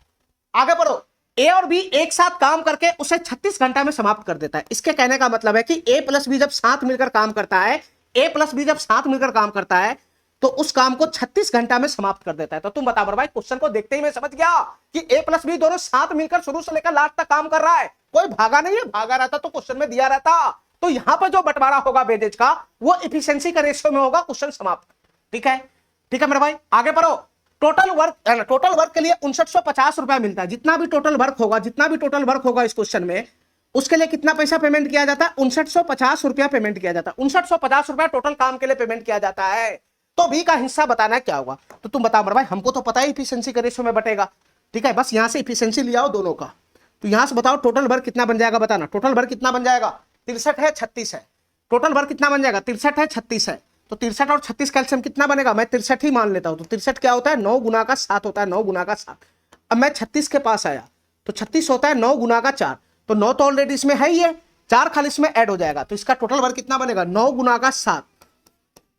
आगे पढ़ो, ए और बी एक साथ काम करके उसे 36 घंटा में समाप्त कर देता है। इसके कहने का मतलब है कि ए प्लस बी जब साथ मिलकर काम करता है, ए प्लस बी जब साथ मिलकर काम करता है तो उस काम को 36 घंटा में समाप्त कर देता है। तो तुम बता भाई, क्वेश्चन को देखते ही मैं समझ गया कि ए प्लस बी दोनों साथ मिलकर शुरू से लेकर लास्ट तक काम कर रहा है, कोई भागा नहीं है। भागा रहता तो क्वेश्चन में दिया रहता। तो यहां पर जो बंटवारा होगा वेजेज का वो इफिशियंसी का रेशियो में होगा। क्वेश्चन समाप्त। ठीक है, ठीक है मेरे भाई, आगे बढ़ो। टोटल वर्क के लिए 5950 रुपया मिलता है। जितना भी टोटल वर्क होगा इस क्वेश्चन में, उसके लिए कितना पैसा पेमेंट किया जाता है? 5950 रुपया पेमेंट किया जाता है। 5950 रुपया टोटल काम के लिए पेमेंट किया जाता है। तो बी का हिस्सा बताना है क्या होगा। तो तुम बताओ मेरे भाई, हमको तो पता है इफिशियंसी का रेशियो में बटेगा। ठीक है, बस यहां से इफिशियंसी ले आओ दोनों का। तो यहां से बताओ टोटल वर्क कितना बन जाएगा, बताना। टोटल वर्क कितना बन जाएगा? 63 है, 36 है। टोटल वर्क कितना बन जाएगा? 63 है, 36 है। तो 63 और 36 कैल्शियम कितना बनेगा? मैं 63 ही मान लेता हूं। तो 63 क्या होता है? 9 गुना का 7 होता है, 9 गुना का 7। अब मैं 36 के पास आया तो 36 होता है 9 गुना का 4। तो 9 तो ऑलरेडी इसमें है ही है, 4 खाली इसमें ऐड हो जाएगा। तो इसका टोटल वर्क कितना बनेगा? 9 गुना का 7,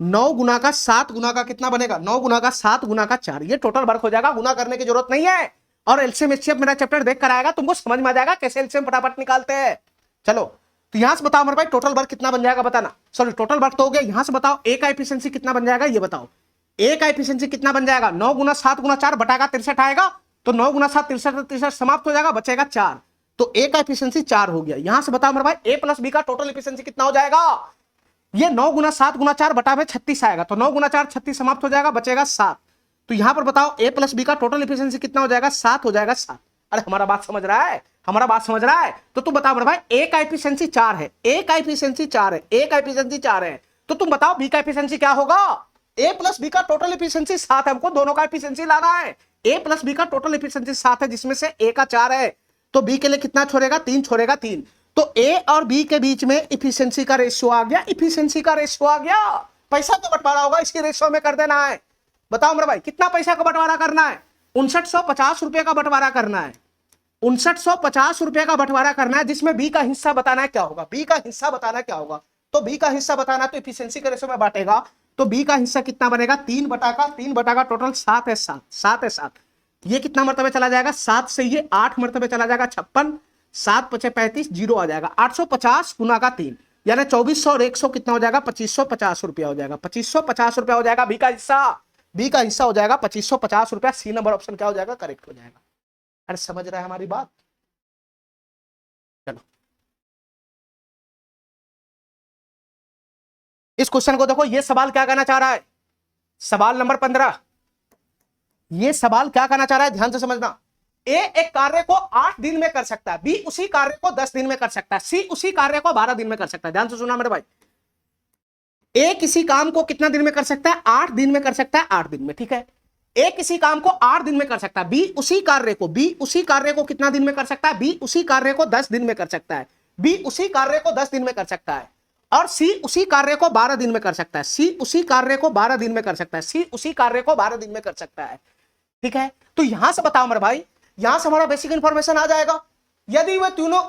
9 गुना का 7 गुना का कितना बनेगा? 9 गुना का 7 गुना का 4। ये टोटल वर्क हो जाएगा। गुना करने की जरूरत नहीं है। और एलसीएम एचसीएफ मेरा चैप्टर देख कर आएगा, तुमको समझ में आ जाएगा कैसे एलसीएम फटाफट निकालते हैं। चलो तो यहां से बताओ मेरे भाई टोटल वर्क कितना बन जाएगा, बताना। सॉरी, टोटल वर्क तो हो गया। यहां से बताओ ए का एफिशिएंसी कितना बन जाएगा, ये बताओ। ए का एफिशिएंसी कितना बन जाएगा? 9 गुना 7 गुना 4 बटाकर 63 आएगा। तो 9 गुना 7 63 63 समाप्त हो जाएगा, बचेगा 4। तो ए का एफिशिएंसी 4 हो गया। यहां से बताओ मेरे भाई ए प्लस बी का टोटल एफिशिएंसी कितना हो जाएगा? ये 9 गुना 7 गुना 4 बटा में 36 आएगा, तो 9 गुना 4 36 समाप्त हो जाएगा, बचेगा 7। तो यहां पर बताओ ए प्लस बी का टोटल एफिशिएंसी कितना हो जाएगा? 7 हो जाएगा, 7। अरे हमारा बात समझ रहा है, हमारा बात समझ रहा है? तो तुम बताओ मेरे भाई ए का एफिशिएंसी 4 है, ए का एफिशिएंसी 4 है, ए का एफिशिएंसी 4 है, तो तुम बताओ बी का एफिशिएंसी क्या होगा? ए प्लस बी का टोटल एफिशिएंसी 7 है, हमको दोनों का एफिशिएंसी लाना है। ए प्लस बी का टोटल एफिशिएंसी 7 है, जिसमें से ए का 4 है, तो बी के लिए कितना छोड़ेगा? 3 छोड़ेगा, 3। तो ए और बी के बीच में इफिशिएंसी का रेशियो आ गया, इफिशिएंसी का रेशियो आ गया। पैसा तो बंटवारा होगा, इसके रेशियो में कर देना है। बताओ मेरे भाई कितना पैसा का बंटवारा करना है? 5950 रुपए का बंटवारा करना है, 5950 रुपए का बंटवारा करना है, जिसमें बी का हिस्सा बताना है क्या होगा? बी का हिस्सा बताना क्या होगा? तो बी का हिस्सा बताना, तो इफिशिएंसी के रेशियो में बांटेगा, तो बी का हिस्सा कितना बनेगा? 3 बटा का टोटल 7 है, 7 है, 7। ये कितना मरतबे चला जाएगा? 7 से ये 8 मरतबे चला जाएगा, 56, 7 पचे 35, 0 आ जाएगा। 850 गुना का 3 यानी 2400 और 100 कितना हो जाएगा? 2550 रुपया हो जाएगा, 2550 रुपया हो जाएगा बी का हिस्सा। बी का हिस्सा हो जाएगा 2550 रुपया। सी नंबर ऑप्शन क्या हो जाएगा? करेक्ट हो जाएगा। अरे समझ रहा है हमारी बात? चलो इस क्वेश्चन को देखो, ये सवाल क्या कहना चाह रहा है? सवाल नंबर 15, ये सवाल क्या कहना चाह रहा है, ध्यान से समझना। ए एक कार्य को 8 दिन में कर सकता है, बी उसी कार्य को 10 दिन में कर सकता है, सी उसी कार्य को 12 दिन में कर सकता है। ध्यान से सुना मेरे भाई, ए किसी काम को कितना दिन में कर सकता है? 8 दिन में कर सकता है, 8 दिन में, ठीक है। ए किसी काम को 8 दिन में कर सकता है, बी उसी कार्य को कितना दिन में कर सकता है? बी उसी कार्य को 10 दिन में कर सकता है, बी उसी कार्य को 10 दिन में कर सकता है, और सी उसी कार्य को 12 दिन में कर सकता है, सी उसी कार्य को 12 दिन में कर सकता है, सी उसी कार्य को 12 दिन में कर सकता है, ठीक है। तो यहां से बताओ मेरे भाई, यहां से हमारा बेसिक इंफॉर्मेशन आ जाएगा। यदि वे तीनों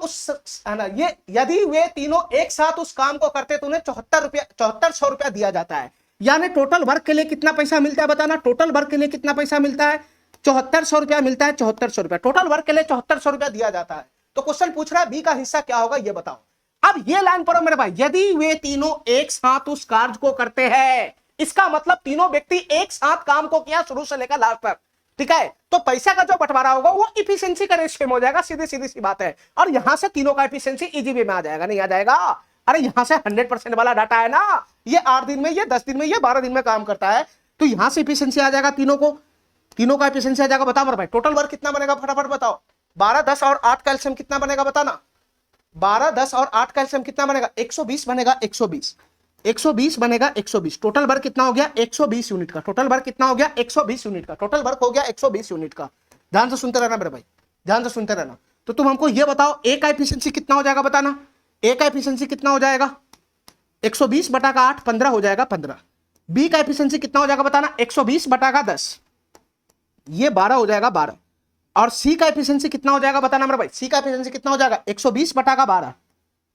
यदि वे तीनों एक साथ उस काम को करते तो उन्हें 7400 रुपया दिया जाता है। यानी टोटल वर्क के लिए कितना पैसा मिलता है बताना? टोटल वर्क के लिए कितना पैसा मिलता है? 7400 रुपया मिलता है, 7400 रुपया। टोटल वर्क के लिए 7400 रुपया दिया जाता है। तो क्वेश्चन पूछ रहा है बी का हिस्सा क्या होगा, ये बताओ। अब ये लाइन पढ़ो मेरे भाई, यदि वे तीनों एक साथ उस कार्य को करते हैं, इसका मतलब तीनों व्यक्ति एक साथ काम को किया शुरू से लेकर लास्ट तक, ठीक है। तो पैसा का जो बंटवारा होगा वो इफिशिएंसी का रेशियो में हो जाएगा, सीधी सीधी सी बात है। और यहां से तीनों का इफिशिएंसी इजी वे में आ जाएगा, नहीं आ जाएगा? अरे यहां से 100% वाला डाटा है ना, ये 8 दिन में, ये 10 दिन में, ये 12 दिन में काम करता है, तो यहां से इफिशिएंसी आ जाएगा, तीनों का इफिशिएंसी आ जाएगा। बताओ मेरे भाई टोटल वर्क कितना बनेगा, फटाफट बताओ। 12, 10 और 8 कैल्शियम कितना बनेगा बताना? 12, 10 और 8 कैल्शियम कितना बनेगा? 120 बनेगा, 120 बनेगा, 120। टोटल वर्क कितना हो गया? 120 यूनिट का। टोटल वर्क कितना हो गया? 120 यूनिट का। टोटल वर्क हो गया 120 यूनिट का। ध्यान से सुनते रहना मेरे भाई, ध्यान से सुनते रहना। तो तुम हमको ये बताओ ए का एफिशिएंसी कितना हो जाएगा बताना? ए का एफिशिएंसी कितना हो जाएगा? 120 बटा का 8, 15 हो जाएगा, 15। बी का एफिशिएंसी कितना हो जाएगा बताना? 120 बटा का 10, ये 12 हो जाएगा, 12। और सी का एफिशिएंसी कितना हो जाएगा बताना मेरे भाई? सी का एफिशिएंसी कितना हो जाएगा? 120 बटा का 12,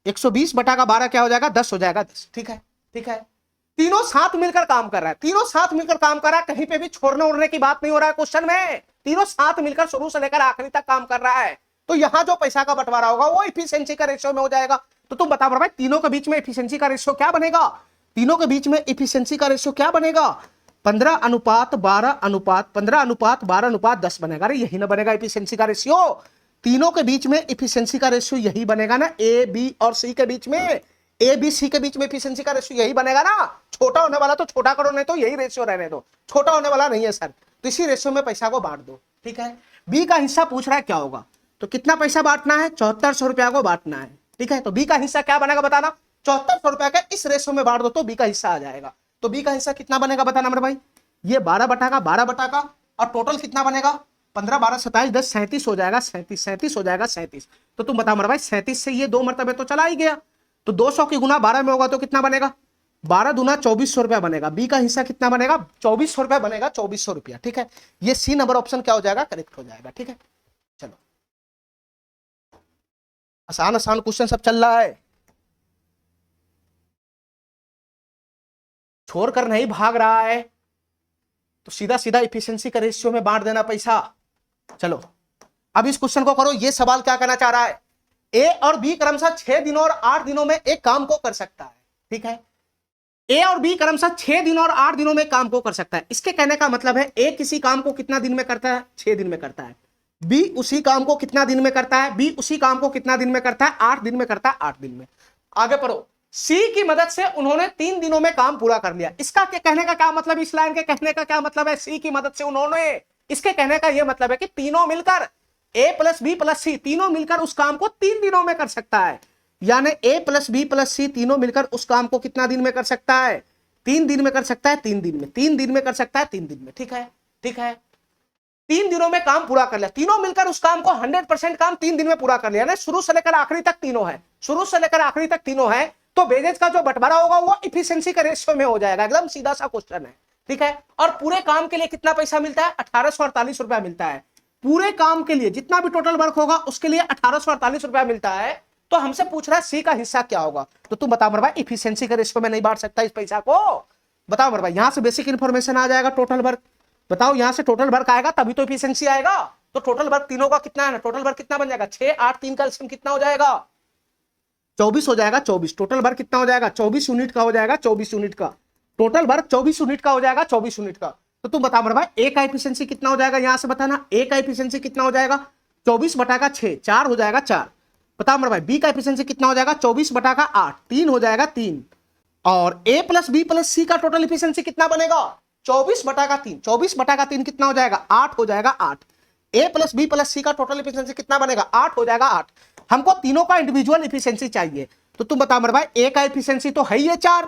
120 बटा का 12 क्या हो जाएगा? 10 हो जाएगा, 10, ठीक है, ठीक है। तीनों साथ मिलकर काम कर रहा है, तीनों साथ मिलकर काम कर रहा है, कहीं पे भी छोड़ने उड़ने की बात नहीं हो रहा है क्वेश्चन में। तीनों साथ मिलकर शुरू से लेकर आखिरी तक काम कर रहा है, तो यहां जो पैसा का बंटवारा होगा वो इफिशिएंसी का रेशियो में हो जाएगा। तो तुम बताओ भाई तीनों के बीच में इफिशिएंसी का रेशियो क्या बनेगा? तीनों के बीच में इफिशिएंसी का रेशियो क्या बनेगा? 15:12:10 बनेगा। अरे यही ना बनेगा इफिशिएंसी का रेशियो? तीनों के बीच में इफिशिएंसी का रेशियो यही बनेगा ना, ए बी और सी के बीच में, ए बी सी के बीच में इफिशिएंसी का रेशियो यही बनेगा ना। छोटा होने वाला तो छोटा करो, नहीं तो यही रेशियो रहने दो। छोटा होने वाला नहीं है सर, तो इसी रेशियो में पैसा को बांट दो, ठीक है। बी का हिस्सा पूछ रहा है क्या होगा, तो कितना पैसा बांटना है? 7400 रुपया को बांटना है, ठीक है। तो बी का हिस्सा क्या बनेगा बताना? 7400 रुपया का इस रेशियो में बांट दो तो बी का हिस्सा आ जाएगा। तो बी का हिस्सा कितना बनेगा बताना मेरे भाई? ये 12 बटा का, और टोटल कितना बनेगा? 15, 12, 27, 10, 37 हो जाएगा, 37 हो जाएगा, 37। तो तुम बताओ मेरे भाई 37 से ये 2 मरतबे तो चला ही गया, तो 200 की गुना 12 में होगा तो कितना बनेगा? 12 दूना 2400 रुपया बनेगा। बी का हिस्सा कितना बनेगा? 2400 रुपया बनेगा, 2400 रुपया, ठीक है। ये सी नंबर ऑप्शन क्या हो जाएगा? करेक्ट हो जाएगा, ठीक है। चलो आसान आसान क्वेश्चन सब चल रहा है, छोड़कर नहीं भाग रहा है, तो सीधा सीधा इफिशिएंसी का रेशियो में बांट देना पैसा। चलो अब इस क्वेश्चन को करो। ये सवाल क्या कहना चाह रहा है? ए और बी क्रमशः 6 दिनों और 8 दिनों में एक काम को कर सकता है, ठीक है। ए और बी क्रमशः 6 दिनों और 8 दिनों में काम को कर सकता है। इसके कहने का मतलब है ए किसी काम को कितना दिन में करता है? 6 दिन में करता है। बी उसी काम को कितना दिन में करता है, बी उसी काम को कितना दिन में करता है, 8 दिन में करता है, 8 दिन में। आगे पढ़ो, सी की मदद से उन्होंने 3 दिनों में काम पूरा कर लिया। इसका कहने का क्या मतलब, इस लाइन के कहने का क्या मतलब है, सी की मदद से उन्होंने, इसके कहने का यह मतलब है कि तीनों मिलकर ए प्लस बी प्लस सी तीनों मिलकर उस काम को 3 दिनों में कर सकता है। यानी ए प्लस बी प्लस सी तीनों मिलकर उस काम को कितना दिन में कर सकता है, 3 दिन में कर सकता है, 3 दिन में, 3 दिन में कर सकता है, 3 दिन में। ठीक है, ठीक है, 3 दिनों में काम पूरा कर लिया, तीनों मिलकर उस काम को 100% काम 3 दिन में पूरा कर लिया ना। शुरू से लेकर आखिरी तक तीनों है, शुरू से लेकर आखिरी तक तीनों है, तो वेजेज का जो बंटवारा होगा वो इफिशिएंसी के रेशियो में हो जाएगा। एकदम सीधा सा क्वेश्चन है। ठीक है, और पूरे काम के लिए कितना पैसा मिलता है, 1848 रुपया मिलता है। पूरे काम के लिए जितना भी टोटल वर्क होगा उसके लिए 1848 रुपया मिलता है। तो हमसे पूछ रहा है सी का हिस्सा क्या होगा, तो तुम बताओ मेरे भाई, इफिशिएंसी के रेशियो में नहीं बांट सकता इस पैसा को, बताओ मेरे भाई। यहां से बेसिक इंफॉर्मेशन आ जाएगा, टोटल वर्क, बताओ यहां से टोटल वर्क आएगा तभी तो इफिशिएंसी आएगा। तो टोटल वर्क तीनों का कितना है ना, टोटल वर्क कितना बन जाएगा, 6 8 3 का एलसीएम कितना हो जाएगा, 24 हो जाएगा। 24 टोटल वर्क कितना हो जाएगा, 24 यूनिट का हो जाएगा, 24 यूनिट का टोटल वर्क 24 यूनिट का हो जाएगा, 24 यूनिट का। तो तुम बता मेरे भाई ए का एफिशिएंसी कितना हो जाएगा, यहां से बताना ए का एफिशिएंसी कितना हो जाएगा, 24 बटा का 6, 4 हो जाएगा 4। बताओ मेरे भाई बी का एफिशिएंसी कितना हो जाएगा, 24 बटा का 8, 3 हो जाएगा 3। और ए प्लस बी प्लस सी का टोटल एफिशिएंसी कितना बनेगा, 24 बटा का 3, 24 बटा का 3 कितना हो जाएगा, 8 हो जाएगा 8। ए प्लस बी प्लस सी का टोटल एफिशिएंसी कितना बनेगा, 8 हो जाएगा 8। हमको तीनों का इंडिविजुअल एफिशिएंसी चाहिए। तो तुम बताओ मेरे भाई ए का एफिशिएंसी तो है ही 4,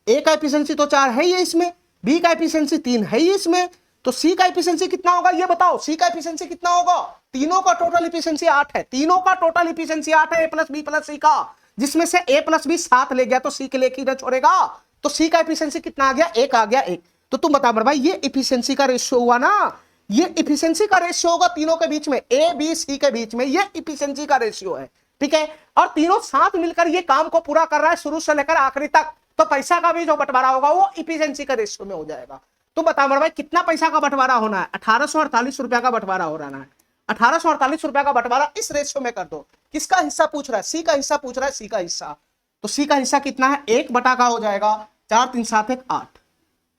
ए का एफिशिएंसी तो 4 है ही इसमें, बी का एफिशिएंसी 3 है ही इसमें, तो सी का एफिशिएंसी कितना होगा ये बताओ, सी का एफिशिएंसी कितना होगा, तीनों का टोटल एफिशिएंसी 8 है, तीनों का टोटल एफिशिएंसी 8 है ए प्लस बी प्लस सी का, जिसमें से ए प्लस बी 7 ले गया तो सी के लिए किधर छोड़ेगा, तो सी का एफिशिएंसी कितना आ गया, 1 आ गया 1। तो तुम बताओ मेरे भाई ये एफिशिएंसी का रेशियो हुआ ना, ये एफिशिएंसी का रेशियो होगा तीनों के बीच में, ए बी सी के बीच में, ये एफिशिएंसी का रेशियो है। ठीक है, और तीनों साथ मिलकर ये काम को पूरा कर रहा है शुरू से लेकर आखिरी तक, तो पैसा का भी जो बंटवारा होगा वो एफिशिएंसी का रेशियो में हो जाएगा। तो बताओ मेरे भाई कितना पैसा का बंटवारा होना है, 1848 रुपया का बंटवारा हो रहा है, 1848 रुपया का बंटवारा इस रेशियो में कर दो। किसका हिस्सा पूछ रहा है, सी का हिस्सा पूछ रहा है, सी का हिस्सा। तो सी का हिस्सा कितना है, 1 बटा का हो जाएगा 4 3 7 1 8।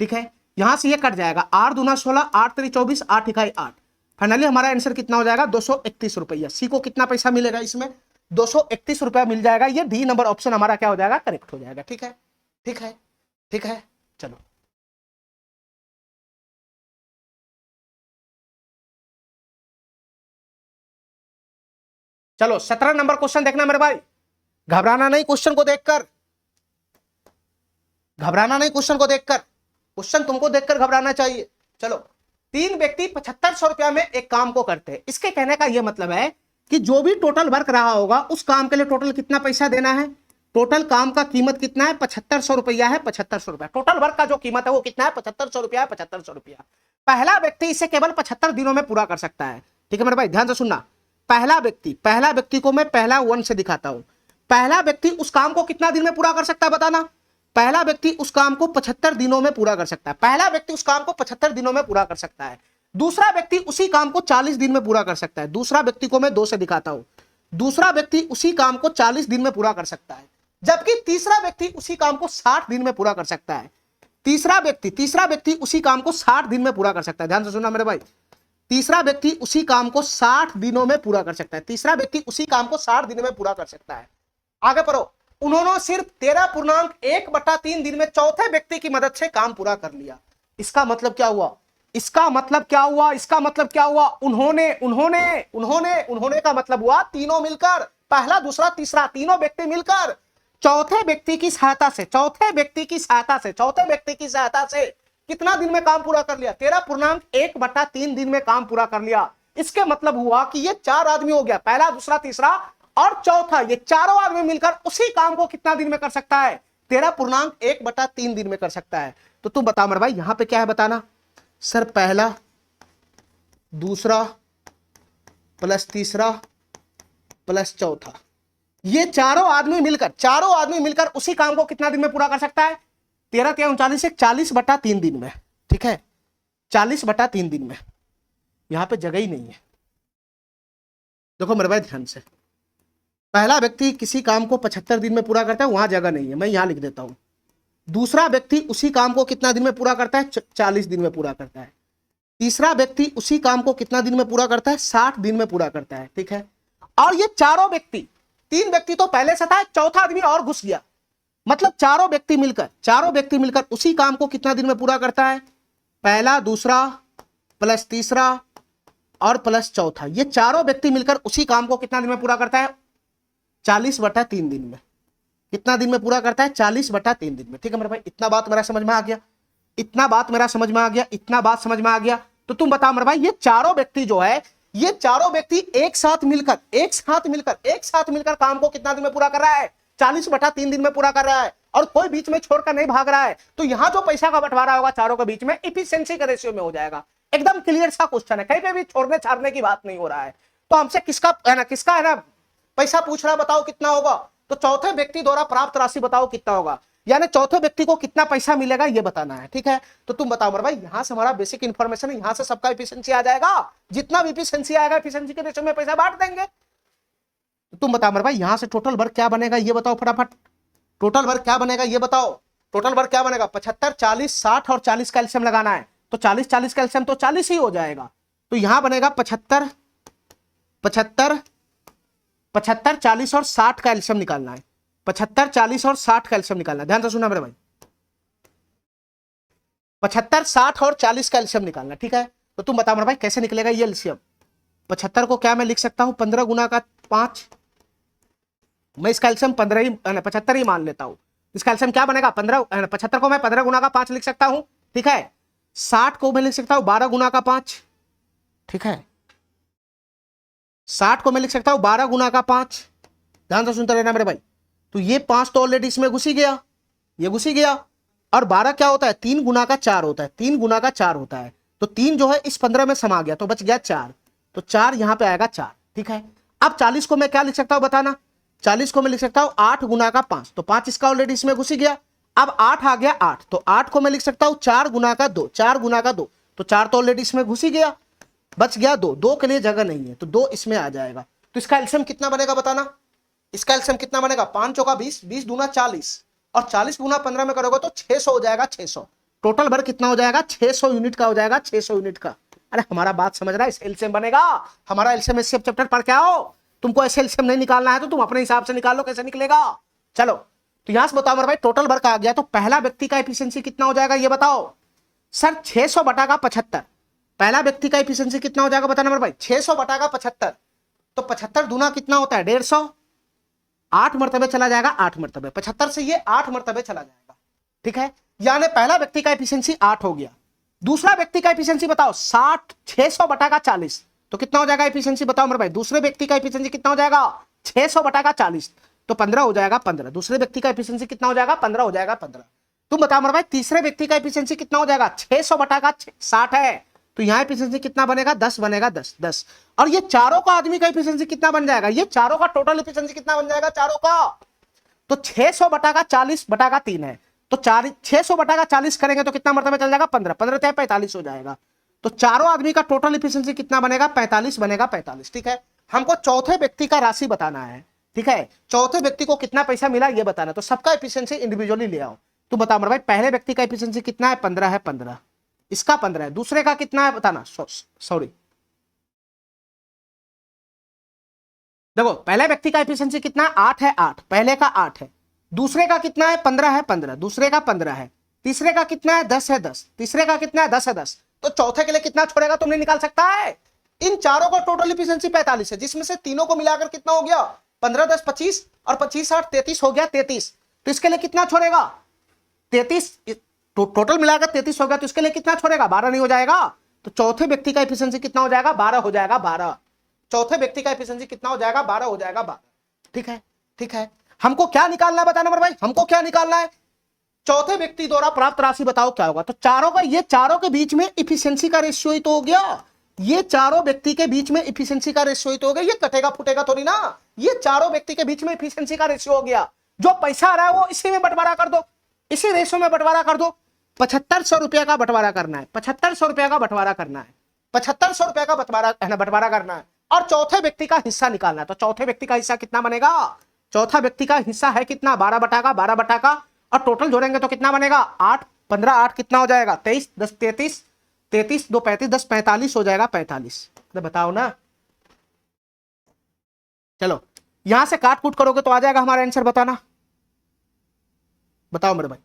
ठीक है, यहां से ये कट जाएगा, 8 दूना 16, 8 3 24, 8 इकाई 8। फाइनली हमारा आंसर कितना हो जाएगा, 231 रुपया। सी को कितना पैसा मिलेगा इसमें, 231 रुपया मिल जाएगा। ये डी नंबर ऑप्शन हमारा क्या हो जाएगा, करेक्ट हो जाएगा। ठीक है, ठीक है, ठीक है, चलो चलो 17 नंबर क्वेश्चन देखना मेरे भाई, घबराना नहीं क्वेश्चन को देखकर, घबराना नहीं क्वेश्चन को देखकर, क्वेश्चन तुमको देखकर घबराना चाहिए। चलो, 3 व्यक्ति 7500 रुपया में एक काम को करते हैं। इसके कहने का यह मतलब है कि जो भी टोटल वर्क रहा होगा उस काम के लिए टोटल कितना पैसा देना है, टोटल काम का कीमत कितना है, 7500 रुपया है, 7500 रुपया टोटल वर्क का जो कीमत है वो कितना है, 7500 रुपया है, 7500 रुपया। पहला व्यक्ति इसे केवल 75 दिनों में पूरा कर सकता है। ठीक है मेरे भाई, ध्यान से सुनना, पहला व्यक्ति को मैं पहला 1 से दिखाता हूं। पहला व्यक्ति उस काम को कितना दिन में पूरा कर सकता है बताना, पहला व्यक्ति उस काम को 75 दिनों में पूरा कर सकता है, पहला व्यक्ति उस काम को 75 दिनों में पूरा कर सकता है। दूसरा व्यक्ति उसी काम को 40 दिन में पूरा कर सकता है। दूसरा व्यक्ति को मैं 2 से दिखाता हूं, दूसरा व्यक्ति उसी काम को 40 दिन में पूरा कर सकता है, जबकि तीसरा व्यक्ति उसी काम को 60 दिन में पूरा कर सकता है। तीसरा व्यक्ति उसी काम को 60 दिन में पूरा कर सकता है। ध्यान से सुनना मेरे भाई, तीसरा व्यक्ति उसी काम को 60 दिनों में पूरा कर सकता है, तीसरा व्यक्ति उसी काम को 60 दिनों में पूरा कर सकता है। आगे पढ़ो, उन्होंने सिर्फ 13.1/3 दिन में चौथे व्यक्ति की मदद से काम पूरा कर लिया। इसका मतलब क्या हुआ, इसका मतलब क्या हुआ, इसका मतलब क्या हुआ, उन्होंने उन्होंने उन्होंने उन्होंने का मतलब हुआ तीनों मिलकर, पहला दूसरा तीसरा तीनों व्यक्ति मिलकर चौथे व्यक्ति की सहायता से, चौथे व्यक्ति की सहायता से कितना दिन में काम पूरा कर लिया, 13.1/3 दिन में काम पूरा कर लिया। इसके मतलब हुआ कि ये 4 आदमी हो गया, पहला दूसरा तीसरा और चौथा, ये चारों आदमी मिलकर उसी काम को कितना दिन में कर सकता है, 13.1/3 दिन में कर सकता है। तो तुम बताओ मेरे भाई यहां पे क्या है बताना, सर पहला दूसरा प्लस तीसरा प्लस चौथा, ये चारों आदमी मिलकर उसी काम को कितना दिन में पूरा कर सकता है, 13 3 39 से 40/3 दिन में। ठीक है, 40/3 दिन में, यहां पे जगह ही नहीं है। देखो मेरे भाई ध्यान से, पहला व्यक्ति किसी काम को 75 दिन में पूरा करता है, वहां जगह नहीं है, मैं यहां लिख देता हूं। दूसरा व्यक्ति उसी काम को कितना दिन में पूरा करता है, 40 दिन में पूरा करता है। तीसरा व्यक्ति उसी काम को कितना दिन में पूरा करता है? 60 दिन में पूरा करता है। ठीक है, और ये चारों व्यक्ति, 3 व्यक्ति तो पहले से था, चौथा आदमी और घुस गया, मतलब चारों व्यक्ति मिलकर उसी काम को कितना दिन में पूरा करता है? पहला, दूसरा प्लस तीसरा और प्लस चौथा, ये चारों व्यक्ति मिलकर उसी काम को कितना दिन में पूरा करता है? 40/3 दिन में। कितना दिन में पूरा करता है? 40/3 दिन में। ठीक है मेरे भाई, इतना बात मेरा समझ में आ गया, इतना बात समझ में आ गया। तो तुम बताओ मेरे भाई, ये चारों व्यक्ति जो है, ये चारों व्यक्ति एक साथ मिलकर काम को कितना दिन में पूरा कर रहा है? 40/3 दिन में पूरा कर रहा है, और कोई बीच में छोड़कर नहीं भाग रहा है। तो यहां जो पैसा का बंटवारा होगा चारों के बीच में, इफिशिएंसी के रेशियो में हो जाएगा। एकदम क्लियर सा क्वेश्चन है, कहीं पे भी छोड़ने छाड़ने की बात नहीं हो रहा है। तो हमसे किसका है ना पैसा पूछ रहा है, बताओ कितना होगा? तो चौथे व्यक्ति द्वारा प्राप्त राशि बताओ कितना होगा, यानी चौथे व्यक्ति को कितना पैसा मिलेगा ये बताना है। ठीक है, तो तुम बताओ मेरे भाई, यहां से हमारा बेसिक इंफॉर्मेशन है, यहां से सबका एफिशिएंसी आ जाएगा। जितना भी एफिशिएंसी आएगा, एफिशिएंसी के रेशियो में पैसा बांट देंगे। तो तुम बताओ मेरे भाई, यहां से टोटल वर्क क्या बनेगा ये बताओ फटाफट। टोटल वर्क क्या बनेगा ये बताओ। टोटल वर्क क्या बनेगा? 75, 40, 60 और 40 का एलसीएम लगाना है। तो 40 का एलसीएम तो 40 ही हो जाएगा। तो यहां बनेगा 75, 40 और 60 का एलसीएम निकालना है। 75, 40 और 60 का एलसीएम निकालना है। ध्यान से सुना मेरे भाई, 75, 60 और 40 का एलसीएम निकालना। ठीक है, तो तुम बताओ मेरे भाई कैसे निकलेगा ये एलसीएम। 75 को क्या मैं लिख सकता हूं? 15 गुना का 5। मैं इसका एलसीएम 75 ही मान लेता हूं। इसका एलसीएम क्या बनेगा? 15। 75 को मैं 15 गुना का 5 लिख सकता हूं। ठीक है, 60 को मैं लिख सकता हूं 12 गुना का 5। ठीक है, 60 को मैं लिख सकता हूं 12 गुना का 5। ध्यान से सुनते रहना मेरे भाई। तो ये 5 तो ऑलरेडी इसमें घुस ही गया, ये घुस ही गया। और 12 क्या होता है? 3 गुना का 4 होता है, 3 गुना का 4 होता है। तो 3 जो है इस 15 में समा गया, तो बच गया 4। तो 4 यहां पे आएगा 4। ठीक है, अब 40 को मैं क्या लिख सकता हूं बताना? 40 को मैं लिख सकता हूं 8 गुना का 5। तो 5 इसका ऑलरेडी इसमें घुस ही गया। अब 8 आ गया 8, तो 8 को मैं लिख सकता हूं 4 गुना का 2। 4 गुना का 2, तो 4 तो ऑलरेडी इसमें घुस ही गया, बच गया 2। 2 के लिए जगह नहीं है, तो 2 इसमें आ जाएगा। तो इसका एलसीएम कितना बनेगा बताना? इसका एलसीएम कितना बनेगा? 5 चौका 20, 20 दूना 40, और 40 गुना 15 में करोगे तो 600 हो जाएगा। 600 टोटल भर कितना हो जाएगा? 600 यूनिट का हो जाएगा। 600 यूनिट का। अरे हमारा बात समझ रहा है, इस एलसीएम बनेगा हमारा। एलसीएम एचसीएफ चैप्टर पढ़ के आओ। तुमको ऐसे एलसीएम नहीं निकालना है तो तुम अपने हिसाब से निकाल लो कैसे निकलेगा। चलो, तो यहां से बताओ मेरे भाई, टोटल वर्क आ गया। तो पहला व्यक्ति का एफिशिएंसी कितना हो जाएगा ये बताओ सर? 600 बटा का 75। पहला व्यक्ति का एफिशिएंसी कितना हो जाएगा बताना मेरे भाई? 600 बटा का 75। तो 75 दूना कितना होता है? 150। 8 मरतबे चला जाएगा, 8 मरतबे 75 से ये 8 मरतबे चला जाएगा। ठीक है, यानी पहला व्यक्ति का एफिशिएंसी 8 हो गया। दूसरा व्यक्ति का एफिशिएंसी बताओ 60, 600 बटा का 40। तो कितना हो जाएगा एफिशिएंसी बताओ मेरे भाई? दूसरे व्यक्ति का एफिशिएंसी कितना हो जाएगा? 600 बटा का 40, तो 15 हो जाएगा 15। दूसरे व्यक्ति का एफिशिएंसी कितना हो जाएगा? 15 हो जाएगा 15। तुम बताओ मेरे भाई, तीसरे व्यक्ति का एफिशिएंसी कितना हो जाएगा? 600 बटा का 60 है, तो यहां एफिशिएंसी कितना बनेगा? 10 बनेगा। 10। और ये चारों का आदमी का एफिशिएंसी कितना बन जाएगा? ये चारों का टोटल एफिशिएंसी कितना बन जाएगा चारों का? तो 600 बटा का 40 बटा का 3 है, तो 600 बटा का 40 करेंगे तो कितना मरतबे चल जाएगा? 15। 15 तो 45 हो जाएगा। तो चारों आदमी का टोटल एफिशिएंसी कितना बनेगा? 45 बनेगा। 45। ठीक है, हमको चौथे व्यक्ति का राशि बताना है। ठीक है, चौथे व्यक्ति को कितना पैसा मिला ये बताना। तो सबका एफिशिएंसी इंडिविजुअली ले आओ। तो बताओ मेरे भाई, पहले व्यक्ति का एफिशिएंसी कितना है? 15 है। 15 इसका 15 है। दूसरे का कितना है बताना? सॉरी, देखो पहले व्यक्ति का एफिशिएंसी कितना है? 8 है। 8 पहले का 8 है। दूसरे का कितना है? 15 है। 15 दूसरे का 15 है। तीसरे का कितना है? 10 है। 10 तीसरे का कितना है? 10 है। 10 तो चौथे के लिए कितना छोड़ेगा तुमने निकाल सकता है। इन चारों का टोटल एफिशिएंसी 45 है, जिसमें से तीनों को मिलाकर कितना हो गया? 15 10 25 और 25 8 33 हो गया। 33 तो इसके लिए कितना छोड़ेगा? 33 टोटल मिलाकर 33 हो गया, तो इसके लिए कितना छोड़ेगा? 12 नहीं हो जाएगा। तो चौथे व्यक्ति का एफिशिएंसी कितना हो जाएगा? 12 हो जाएगा। 12 चौथे व्यक्ति का एफिशिएंसी कितना हो जाएगा? 12 हो जाएगा। 12। ठीक है, ठीक है, हमको क्या निकालना है बताना मेरे भाई? हमको क्या निकालना है? चौथे व्यक्ति द्वारा प्राप्त राशि बताओ क्या होगा। तो चारों का, ये चारों के बीच में एफिशिएंसी का रेशियो ही तो हो गया। ये चारों व्यक्ति के बीच में एफिशिएंसी का रेशियो ही तो हो गया। ये कटेगा फुटेगा थोड़ी ना। ये चारों व्यक्ति के बीच में एफिशिएंसी का रेशियो हो गया। जो पैसा आ रहा है वो इसी में बंटवारा कर दो, इसी रेशियो में बंटवारा कर दो। 7500 रुपया का बंटवारा करना है। 7500 रुपया का बंटवारा करना है। 7500 रुपया का बंटवारा करना है और चौथे व्यक्ति का हिस्सा निकालना है। तो चौथे व्यक्ति का हिस्सा कितना बनेगा? चौथा व्यक्ति का हिस्सा है कितना? 12 बटा का 12 बटा का, और टोटल जोड़ेंगे तो कितना बनेगा? 8 15 8 कितना हो जाएगा? 23 10 33 33 2 35 10 45 हो जाएगा 45। तो बताओ ना, चलो यहां से काट कूट करोगे तो आ जाएगा हमारा आंसर, बताना, बताओ मेरे भाई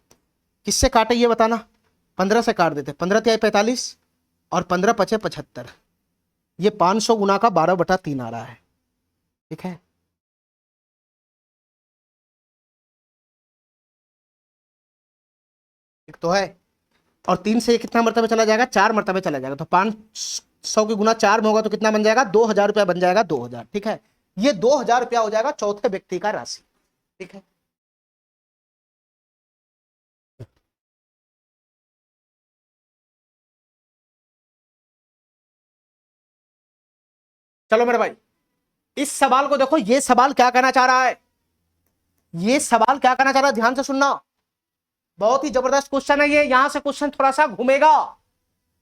किससे काटे ये बताना। 15 से काट देते, 15 तिहाई 45 और 15 पचे 75, ये 500 गुना का 12/3 आ रहा है, ठीक है। एक तो है, और 3 से ये कितना मरतबे चला जाएगा, 4 मरतबे चला जाएगा, तो 500 की गुना 4 में होगा तो कितना बन जाएगा, 2000 रुपया बन जाएगा, 2000, ठीक है। ये 2000 रुपया हो जाएगा चौथे व्यक्ति का राशि, ठीक है। चलो मेरे भाई, इस सवाल को देखो, ये सवाल क्या कहना चाह रहा है, ये सवाल क्या कहना चाह रहा है, ध्यान से सुनना, बहुत ही जबरदस्त क्वेश्चन है ये। यहां से क्वेश्चन थोड़ा सा घूमेगा।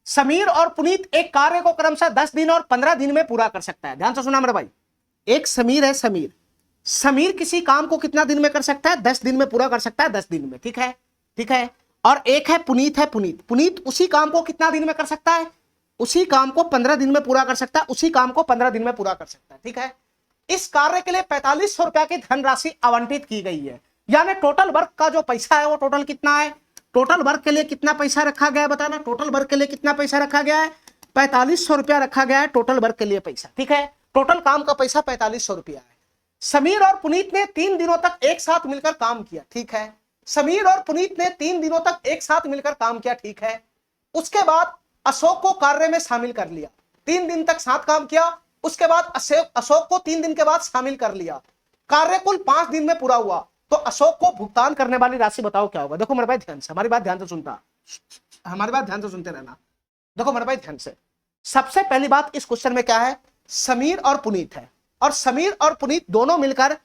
समीर और पुनीत एक कार्य को क्रमशः 10 दिन और 15 दिन में पूरा कर सकता है। ध्यान से सुना मेरे भाई, एक समीर है, समीर, समीर किसी काम को कितना दिन में कर सकता है, 10 दिन में पूरा कर सकता है, 10 दिन में, ठीक है, ठीक है। और एक है पुनीत, है पुनीत, पुनीत उसी काम को कितना दिन में कर सकता है, उसी काम को 15 दिन में पूरा कर सकता है, उसी काम को 15 दिन में पूरा कर सकता है, ठीक है। इस कार्य के लिए 4500 रुपया की धनराशि आवंटित की गई है, यानी टोटल वर्क का जो पैसा है वो टोटल कितना है, टोटल वर्क के लिए कितना पैसा रखा गया है बताना, टोटल वर्क के लिए कितना पैसा रखा गया है, 4500 रुपया रखा गया है टोटल वर्क के लिए पैसा, ठीक है। टोटल काम का पैसा 4500 रुपया है। समीर और पुनीत ने 3 दिनों तक एक साथ मिलकर काम किया, ठीक है। समीर और पुनीत ने 3 दिनों तक एक साथ मिलकर काम किया, ठीक है। उसके बाद अशोक को कार्य में शामिल कर लिया, 3 दिन तक साथ काम किया, उसके बाद अशोक को 3 दिन के बाद शामिल कर लिया, कार्य कुल 5 दिन में पूरा हुआ, तो अशोक को भुगतान करने वाली राशि बताओ क्या होगा। देखो मेरे भाई ध्यान से, हमारी बात ध्यान से सुनता, हमारी बात ध्यान से सुनते रहना। देखो मेरे भाई ध्यान से, सबसे पहली बात इस क्वेश्चन में क्या है, समीर और पुनीत है, और समीर और पुनीत दोनों मिलकर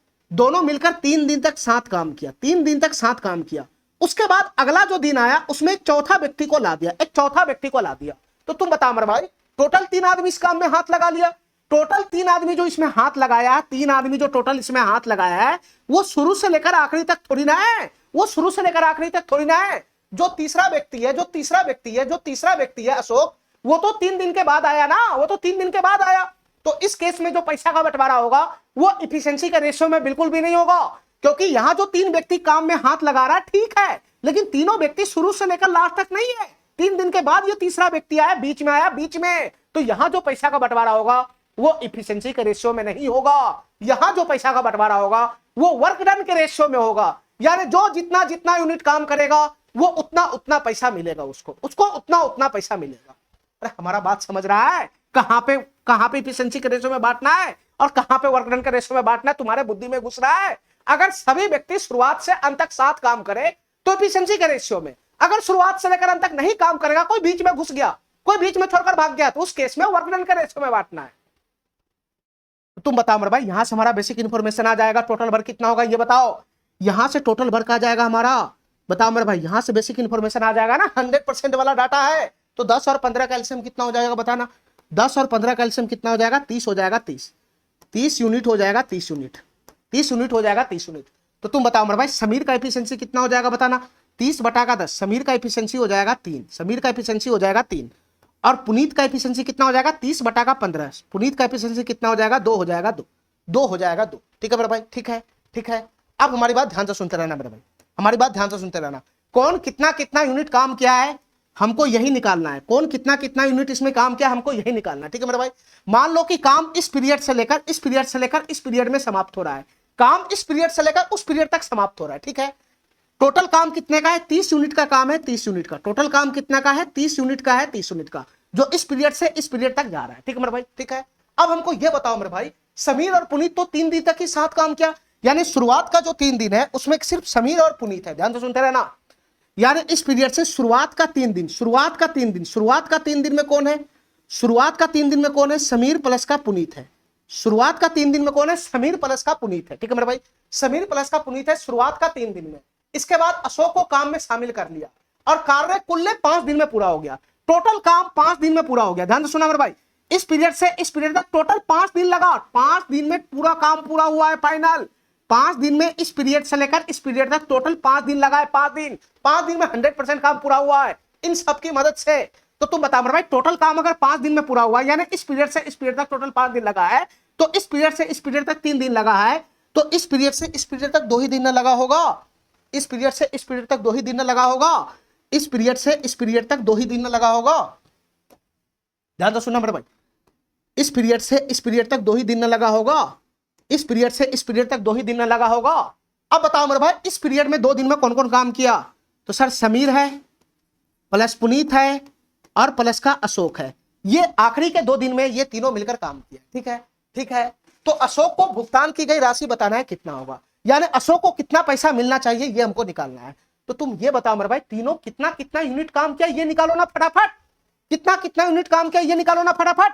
3 दिन तक साथ काम किया, 3 दिन तक साथ काम किया। उसके बाद अगला जो दिन आया उसमें एक चौथा व्यक्ति को ला दिया, एक चौथा व्यक्ति को ला दिया। तो तुम बताओ मेरे भाई, टोटल 3 आदमी इस काम में हाथ लगा लिया, टोटल 3 आदमी जो इसमें हाथ लगाया, 3 आदमी जो टोटल इसमें हाथ लगाया है, वो शुरू से लेकर आखिरी तक थोड़ी ना है, वो शुरू से लेकर आखिरी तक थोड़ी ना है। जो तीसरा व्यक्ति है, जो तीसरा व्यक्ति है अशोक, वो तो 3 दिन के बाद आया ना, वो तो 3 दिन के बाद आया। तो इस केस में जो पैसा का बंटवारा होगा वो इफिशिएंसी के रेशियो में बिल्कुल भी नहीं होगा, क्योंकि यहां जो 3 व्यक्ति काम में हाथ लगा रहा है ठीक है, लेकिन तीनों व्यक्ति शुरू से लेकर लास्ट तक नहीं है, 3 दिन के बाद ये तीसरा व्यक्ति आया, बीच में आया, बीच में। तो यहां जो पैसा का बंटवारा होगा वो इफिशिएंसी के रेशियो में नहीं होगा, यहां जो पैसा का बंटवारा होगा वो वर्क डन के रेशियो में होगा, यानी जो जितना जितना यूनिट काम करेगा वो उतना उतना पैसा मिलेगा, उसको उतना उतना पैसा मिलेगा। अरे हमारा बात समझ रहा है, कहां पे इफिशिएंसी के रेशियो में बांटना है और कहां पे वर्क डन के रेशियो में बांटना है, तुम्हारे बुद्धि में घुस रहा है। अगर सभी व्यक्ति शुरुआत से अंत तक साथ काम करे तो इफिशिएंसी के रेशियो में, अगर शुरुआत से लेकर अंत तक नहीं काम करेगा, कोई बीच में घुस गया, कोई बीच में छोड़कर भाग गया, तो उस केस में वर्क डन के रेशियो में बांटना है। तुम बताओ मेरे भाई, यहां से हमारा बेसिक इंफॉर्मेशन आ जाएगा, टोटल वर्क कितना होगा ये बताओ, यहां से टोटल वर्क आ जाएगा हमारा, बताओ मेरे भाई, यहां से बेसिक इंफॉर्मेशन आ जाएगा ना, 100% वाला डाटा है। तो 10 और 15 कैल्शियम कितना हो जाएगा बताना, 10 और 15 कैल्शियम कितना हो जाएगा, 30 हो जाएगा, 30 यूनिट हो जाएगा, 30 यूनिट हो जाएगा, 30 यूनिट। तो तुम बताओ मेरे भाई, समीर का एफिशिएंसी कितना हो जाएगा बताना, 30/10, समीर का एफिशिएंसी हो जाएगा 3, समीर का एफिशिएंसी हो जाएगा 3, और पुनीत का एफिशिएंसी कितना हो जाएगा, 30/15, पुनीत का एफिशिएंसी कितना हो जाएगा, 2 हो जाएगा, 2 हो जाएगा, 2। ठीक है मेरे भाई, ठीक है, ठीक है। अब हमारी बात ध्यान से सुनते रहना मेरे भाई, हमारी बात ध्यान से सुनते रहना, कौन कितना कितना यूनिट काम किया है हमको यही निकालना है, कौन कितना कितना यूनिट इसमें काम किया हमको यही निकालना है। ठीक है मेरे भाई, मान लो कि काम इस पीरियड से लेकर इस पीरियड में समाप्त हो रहा है, काम इस पीरियड से लेकर उस पीरियड तक समाप्त हो रहा है, ठीक है। टोटल काम कितने का है, 30 यूनिट का काम है, 30 यूनिट का टोटल काम कितना का है, 30 यूनिट का है, 30 यूनिट का, जो इस पीरियड से इस पीरियड तक जा रहा है। ठीक है मेरे भाई, ठीक है। अब हमको यह बताओ मेरे भाई, समीर और पुनीत तो 3 दिन तक ही साथ काम किया, यानी शुरुआत का जो 3 दिन है उसमें सिर्फ समीर और पुनीत है, ध्यान से सुनते रहना, यानी इस पीरियड से शुरुआत का 3 दिन, शुरुआत का 3 दिन में कौन है, शुरुआत का 3 दिन में कौन है, समीर प्लस का पुनीत है, शुरुआत का 3 दिन में कौन है, समीर प्लस का पुनीत है। ठीक है मेरे भाई, समीर प्लस का पुनीत है शुरुआत का 3 दिन में। इसके बाद अशोक को काम में शामिल कर लिया और कार्य कुल 5 दिन में पूरा हो गया, टोटल काम 5 दिन में पूरा हो गया। ध्यान से सुना मेरे भाई, इस पीरियड से इस पीरियड तक टोटल 5 दिन लगा, 5 दिन में पूरा काम पूरा हुआ है फाइनल, 5 दिन में इस पीरियड से लेकर इस पीरियड तक टोटल 5 दिन लगा है, 5 दिन में 100% काम पूरा हुआ है इन सब की मदद से। तो तुम बताओ मेरे भाई, टोटल काम अगर 5 दिन में पूरा हुआ, यानी इस पीरियड से इस पीरियड तक टोटल 5 दिन लगा है, तो इस पीरियड से इस पीरियड तक 3 दिन लगा है, तो इस पीरियड से इस पीरियड तक 2 ही दिन लगा होगा, इस पीरियड से इस पीरियड तक 2 ही दिन लगा होगा, इस पीरियड से इस पीरियड तक 2 ही दिन लगा होगा। ध्यान से सुनना मेरे भाई, इस पीरियड से इस पीरियड तक 2 ही दिन लगा होगा, इस पीरियड से इस पीरियड तक 2 ही दिन लगा होगा। अब बताओ मेरे भाई, इस पीरियड में 2 दिन में कौन कौन काम किया? तो सर समीर है, प्लस पुनीत है, और प्लस का अशोक है। ये आखिरी के 2 दिन में ये तीनों मिलकर काम किया। ठीक है, ठीक है। तो अशोक को भुगतान की गई राशि बताना है कितना होगा, यानी अशोक को कितना पैसा मिलना चाहिए ये हमको निकालना है। तो तुम ये बताओ मेरे भाई, तीनों कितना कितना यूनिट काम किया ये निकालो ना फटाफट, कितना कितना यूनिट काम किया ये निकालो ना फटाफट।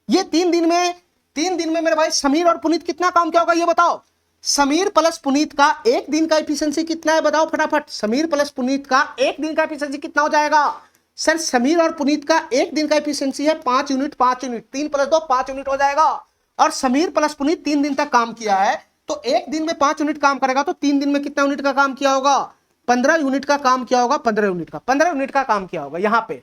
ये 3 दिन में मेरे भाई समीर और पुनीत कितना काम किया होगा ये बताओ। समीर प्लस पुनीत का 1 दिन का एफिशिएंसी कितना है बताओ फटाफट। समीर प्लस पुनीत का 1 दिन का एफिशिएंसी कितना हो जाएगा? सर समीर और पुनीत का 1 दिन का एफिशिएंसी है 5 यूनिट, 5 यूनिट, 3 + 2 5 यूनिट हो जाएगा। और समीर प्लस पुनीत 3 दिन तक काम किया है, तो 1 दिन में 5 यूनिट काम करेगा, तो 3 दिन में कितना यूनिट का काम किया होगा? 15 यूनिट का काम किया होगा, 15 यूनिट का काम किया होगा। यहाँ पे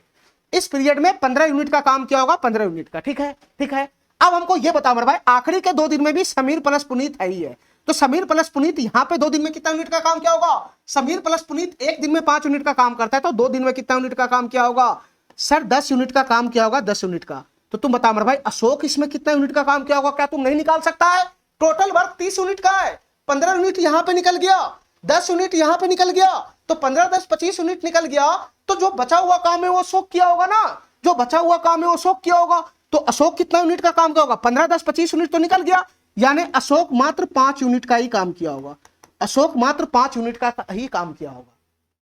इस पीरियड में 15 यूनिट का काम किया होगा, 15 यूनिट का। ठीक है, ठीक है। अब हमको ये बताओ मेरे भाई, आखिरी के 2 दिन में भी समीर प्लस पुनीत है ही है, तो समीर प्लस पुनीत यहाँ पे 2 दिन में कितना यूनिट का काम किया होगा? समीर प्लस पुनीत 1 दिन में 5 यूनिट का काम करता है, तो 2 दिन में कितना यूनिट का काम किया होगा? सर 10 यूनिट का काम किया होगा, 10 यूनिट का। तो तुम बताओ मेरे भाई, अशोक इसमें कितना यूनिट का काम किया होगा? क्या तुम नहीं निकाल सकता है? टोटल वर्क 30 यूनिट का है, 15 यूनिट यहाँ पे निकल गया, 10 यूनिट यहाँ पे निकल गया, तो 15 10 25 यूनिट निकल गया। तो जो बचा हुआ काम है वो अशोक किया होगा ना, जो बचा हुआ काम है वो अशोक किया होगा। तो अशोक कितना यूनिट का काम किया होगा? 15 10 25 यूनिट तो निकल गया, यानी अशोक मात्र 5 यूनिट का ही काम किया होगा, अशोक मात्र 5 यूनिट का ही काम किया होगा।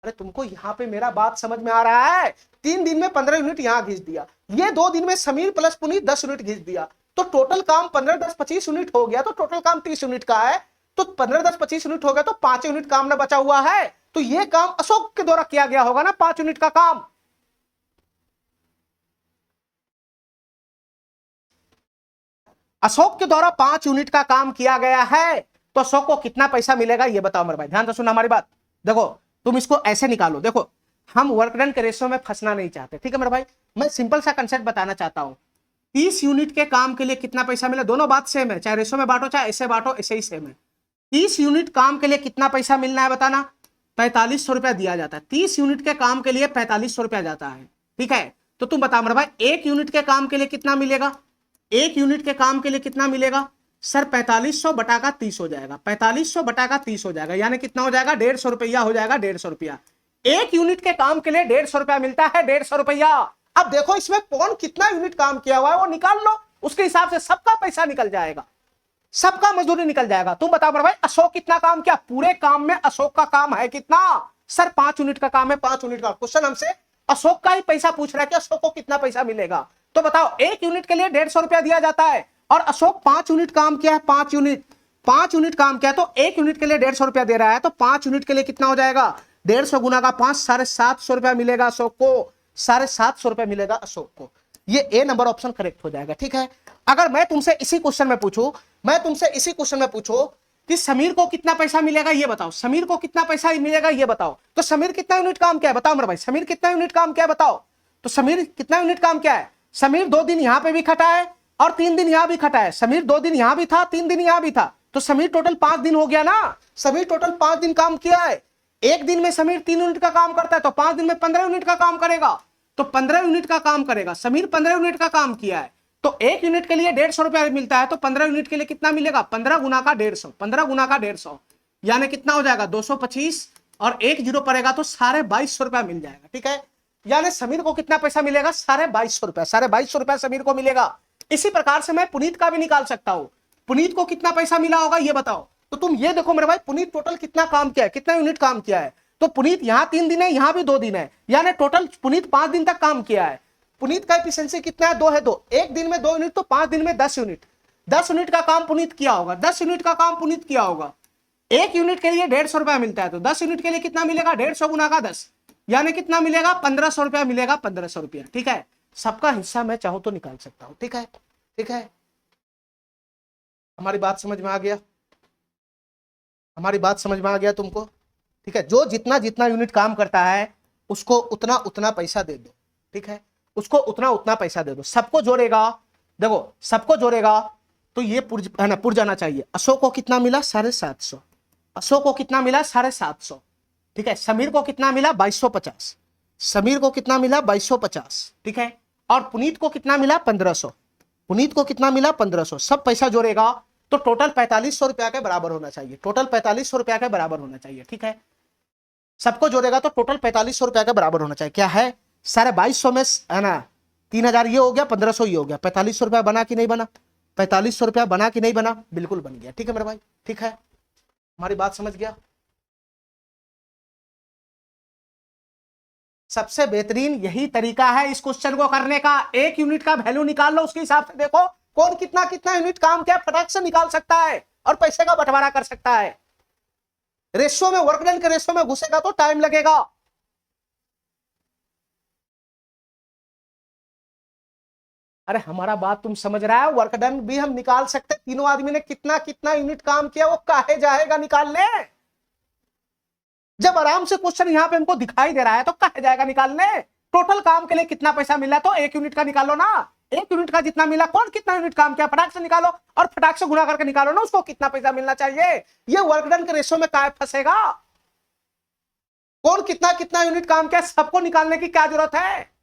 अरे तुमको यहाँ पे मेरा बात समझ में आ रहा है? 3 दिन में 15 यूनिट यहाँ घिस दिया, ये 2 दिन में समीर प्लस पुनीत 10 यूनिट घिस दिया, तो टोटल काम 15 10 25 यूनिट हो गया, तो टोटल काम 30 यूनिट का है। तो 15 10 25 यूनिट हो गया, तो 5 यूनिट काम ना बचा हुआ है, तो ये काम अशोक के द्वारा किया गया होगा ना, 5 यूनिट का काम। अशोक के द्वारा 5 यूनिट का काम किया गया है, तो अशोक को कितना पैसा मिलेगा ये बताओ मेरे भाई। ध्यान से सुनना हमारी बात, देखो तुम इसको ऐसे निकालो। देखो हम वर्क डन के रेशियो में फंसना नहीं चाहते, ठीक है मेरे भाई। मैं सिंपल सा कंसेप्ट बताना चाहता हूं, 30 यूनिट के काम के लिए कितना पैसा मिला, दोनों बात सेम है, चाहे रेशियो में बांटो चाहे ऐसे बांटो, ऐसे ही सेम है। 30 यूनिट काम के लिए कितना पैसा मिलना है बताना? 4500 रुपया दिया जाता है, 30 यूनिट के काम के लिए 4500 रुपया जाता है, ठीक है। तो तुम बताओ मेरे भाई, 1 यूनिट के काम के लिए कितना मिलेगा? 1 यूनिट के काम के लिए कितना मिलेगा? सर 4500 बटा का 30 हो जाएगा, 4500 बटा का 30 हो जाएगा, यानी कितना हो जाएगा? 150 रुपया हो जाएगा, 150 रुपया। 1 यूनिट के काम के लिए 150 रुपया मिलता है, 150 रुपया। अब देखो इसमें कौन कितना यूनिट काम किया हुआ है वो निकाल लो, उसके हिसाब से सबका पैसा निकल जाएगा, सबका मजदूरी निकल जाएगा। तुम बताओ भाई, अशोक कितना काम किया? पूरे काम में अशोक का काम है कितना? सर 5 यूनिट का काम है, 5 यूनिट का। क्वेश्चन हमसे अशोक का ही पैसा पूछ रहा है कि अशोक को कितना पैसा मिलेगा। तो बताओ 1 यूनिट के लिए 150 रुपया दिया जाता है, और अशोक 5 यूनिट काम किया है, 5 यूनिट काम किया है, तो 1 यूनिट के लिए 150 रुपया दे रहा है, तो 5 यूनिट के लिए कितना हो जाएगा? 150 गुना का 5, 750 रुपया मिलेगा अशोक को, 750 रुपया मिलेगा अशोक को। ये ए नंबर ऑप्शन करेक्ट हो जाएगा, ठीक है। अगर मैं तुमसे इसी क्वेश्चन में पूछूं कि समीर को कितना पैसा मिलेगा ये बताओ, समीर को कितना पैसा मिलेगा ये बताओ, तो समीर कितना यूनिट काम किया है बताओ मेरे भाई, समीर कितना यूनिट काम किया है बताओ। तो समीर कितना यूनिट काम किया है? समीर 2 दिन यहां पे भी खटा है और 3 दिन यहां भी खटा है, समीर 2 दिन यहां भी था, 3 दिन यहां भी था, तो समीर टोटल 5 दिन हो गया ना, समीर टोटल 5 दिन काम किया है। 1 दिन में समीर 3 यूनिट का काम करता है, तो 5 दिन में 15 यूनिट का काम करेगा, तो 15 यूनिट का काम करेगा। समीर 15 यूनिट का काम किया है, तो 1 यूनिट के लिए 150 रुपया मिलता है, तो 15 यूनिट के लिए कितना मिलेगा? 15 गुना का 150, 15 गुना का 150, यानी कितना हो जाएगा? 225, और 1 जीरो पड़ेगा तो 2250 रुपया मिल जाएगा, ठीक है। यानी समीर को कितना पैसा मिलेगा? 2250 रुपया, 2250 रुपया समीर को मिलेगा। इसी प्रकार से मैं पुनीत का भी निकाल सकता हूं, पुनीत को कितना पैसा मिला होगा ये बताओ। तो तुम ये देखो मेरे भाई, पुनीत टोटल कितना काम किया है, कितना यूनिट काम किया है, तो पुनीत यहां 3 दिन है, यहां भी 2 दिन है, यानी टोटल पुनीत 5 दिन तक काम किया है। पुनीत का एफिशिएंसी कितना है? 2 है, 2, 1 दिन में 2 यूनिट, तो 5 दिन में 10 यूनिट, 10 यूनिट का काम पुनीत किया होगा, 10 यूनिट का काम पुनीत किया होगा। 1 यूनिट के लिए 150 रुपया मिलता है, तो 10 यूनिट के लिए कितना मिलेगा? 150 गुना का 10, यानी कितना मिलेगा? 1500 रुपया मिलेगा, 1500 रुपया, ठीक है। सबका हिस्सा मैं चाहूं तो निकाल सकता हूं, ठीक है, ठीक है। हमारी बात समझ में आ गया? हमारी बात समझ में आ गया तुमको? ठीक है, जो जितना जितना यूनिट काम करता है उसको उतना उतना पैसा दे दो, ठीक है। उसको उतना उतना पैसा दे दो। सबको जोड़ेगा, देखो सबको जोड़ेगा तो ये पुर जाना चाहिए। अशोक को कितना मिला 750, अशोक को कितना मिला 750, ठीक है। समीर को कितना मिला 2250, समीर को कितना मिला 2250, ठीक है। और पुनीत को कितना मिला 1500, पुनीत को कितना मिला 1500। सब पैसा जोड़ेगा तो टोटल 4500 रुपया के बराबर होना चाहिए, टोटल 4500 रुपया के बराबर होना चाहिए, ठीक है। सबको जोड़ेगा तो टोटल 4500 रुपया के बराबर होना चाहिए। क्या है 2250 में है ना, 3000 ये हो गया, 1500 ये हो गया, 4500 रुपया बना कि नहीं बना, 4500 रुपया बना कि नहीं बना, बिल्कुल बन गया, ठीक है मेरे भाई, ठीक है। हमारी बात समझ गया। सबसे बेहतरीन यही तरीका है इस क्वेश्चन को करने का। एक यूनिट का वैल्यू निकाल लो, उसके हिसाब से देखो कौन कितना कितना यूनिट काम क्या फटाक से निकाल सकता है और पैसे का बंटवारा कर सकता है। रेशो में, वर्क डन के रेशो में घुसेगा तो टाइम लगेगा। अरे हमारा बात तुम समझ रहा है, वर्क डन भी हम निकाल सकते, तीनों आदमी ने कितना कितना यूनिट काम किया वो काहे जाएगा निकालने। जब आराम से क्वेश्चन यहां पे हमको दिखाई दे रहा है तो काहे जाएगा निकालने। टोटल काम के लिए कितना पैसा मिला तो एक यूनिट का निकालो ना, एक यूनिट का जितना मिला, कौन कितना यूनिट काम किया फटाक से निकालो और फटाक से गुणा करके निकालो ना उसको कितना पैसा मिलना चाहिए। ये वर्क डन के रेशो में काहे फंसेगा। कौन कितना कितना यूनिट काम किया सबको निकालने की क्या जरूरत है।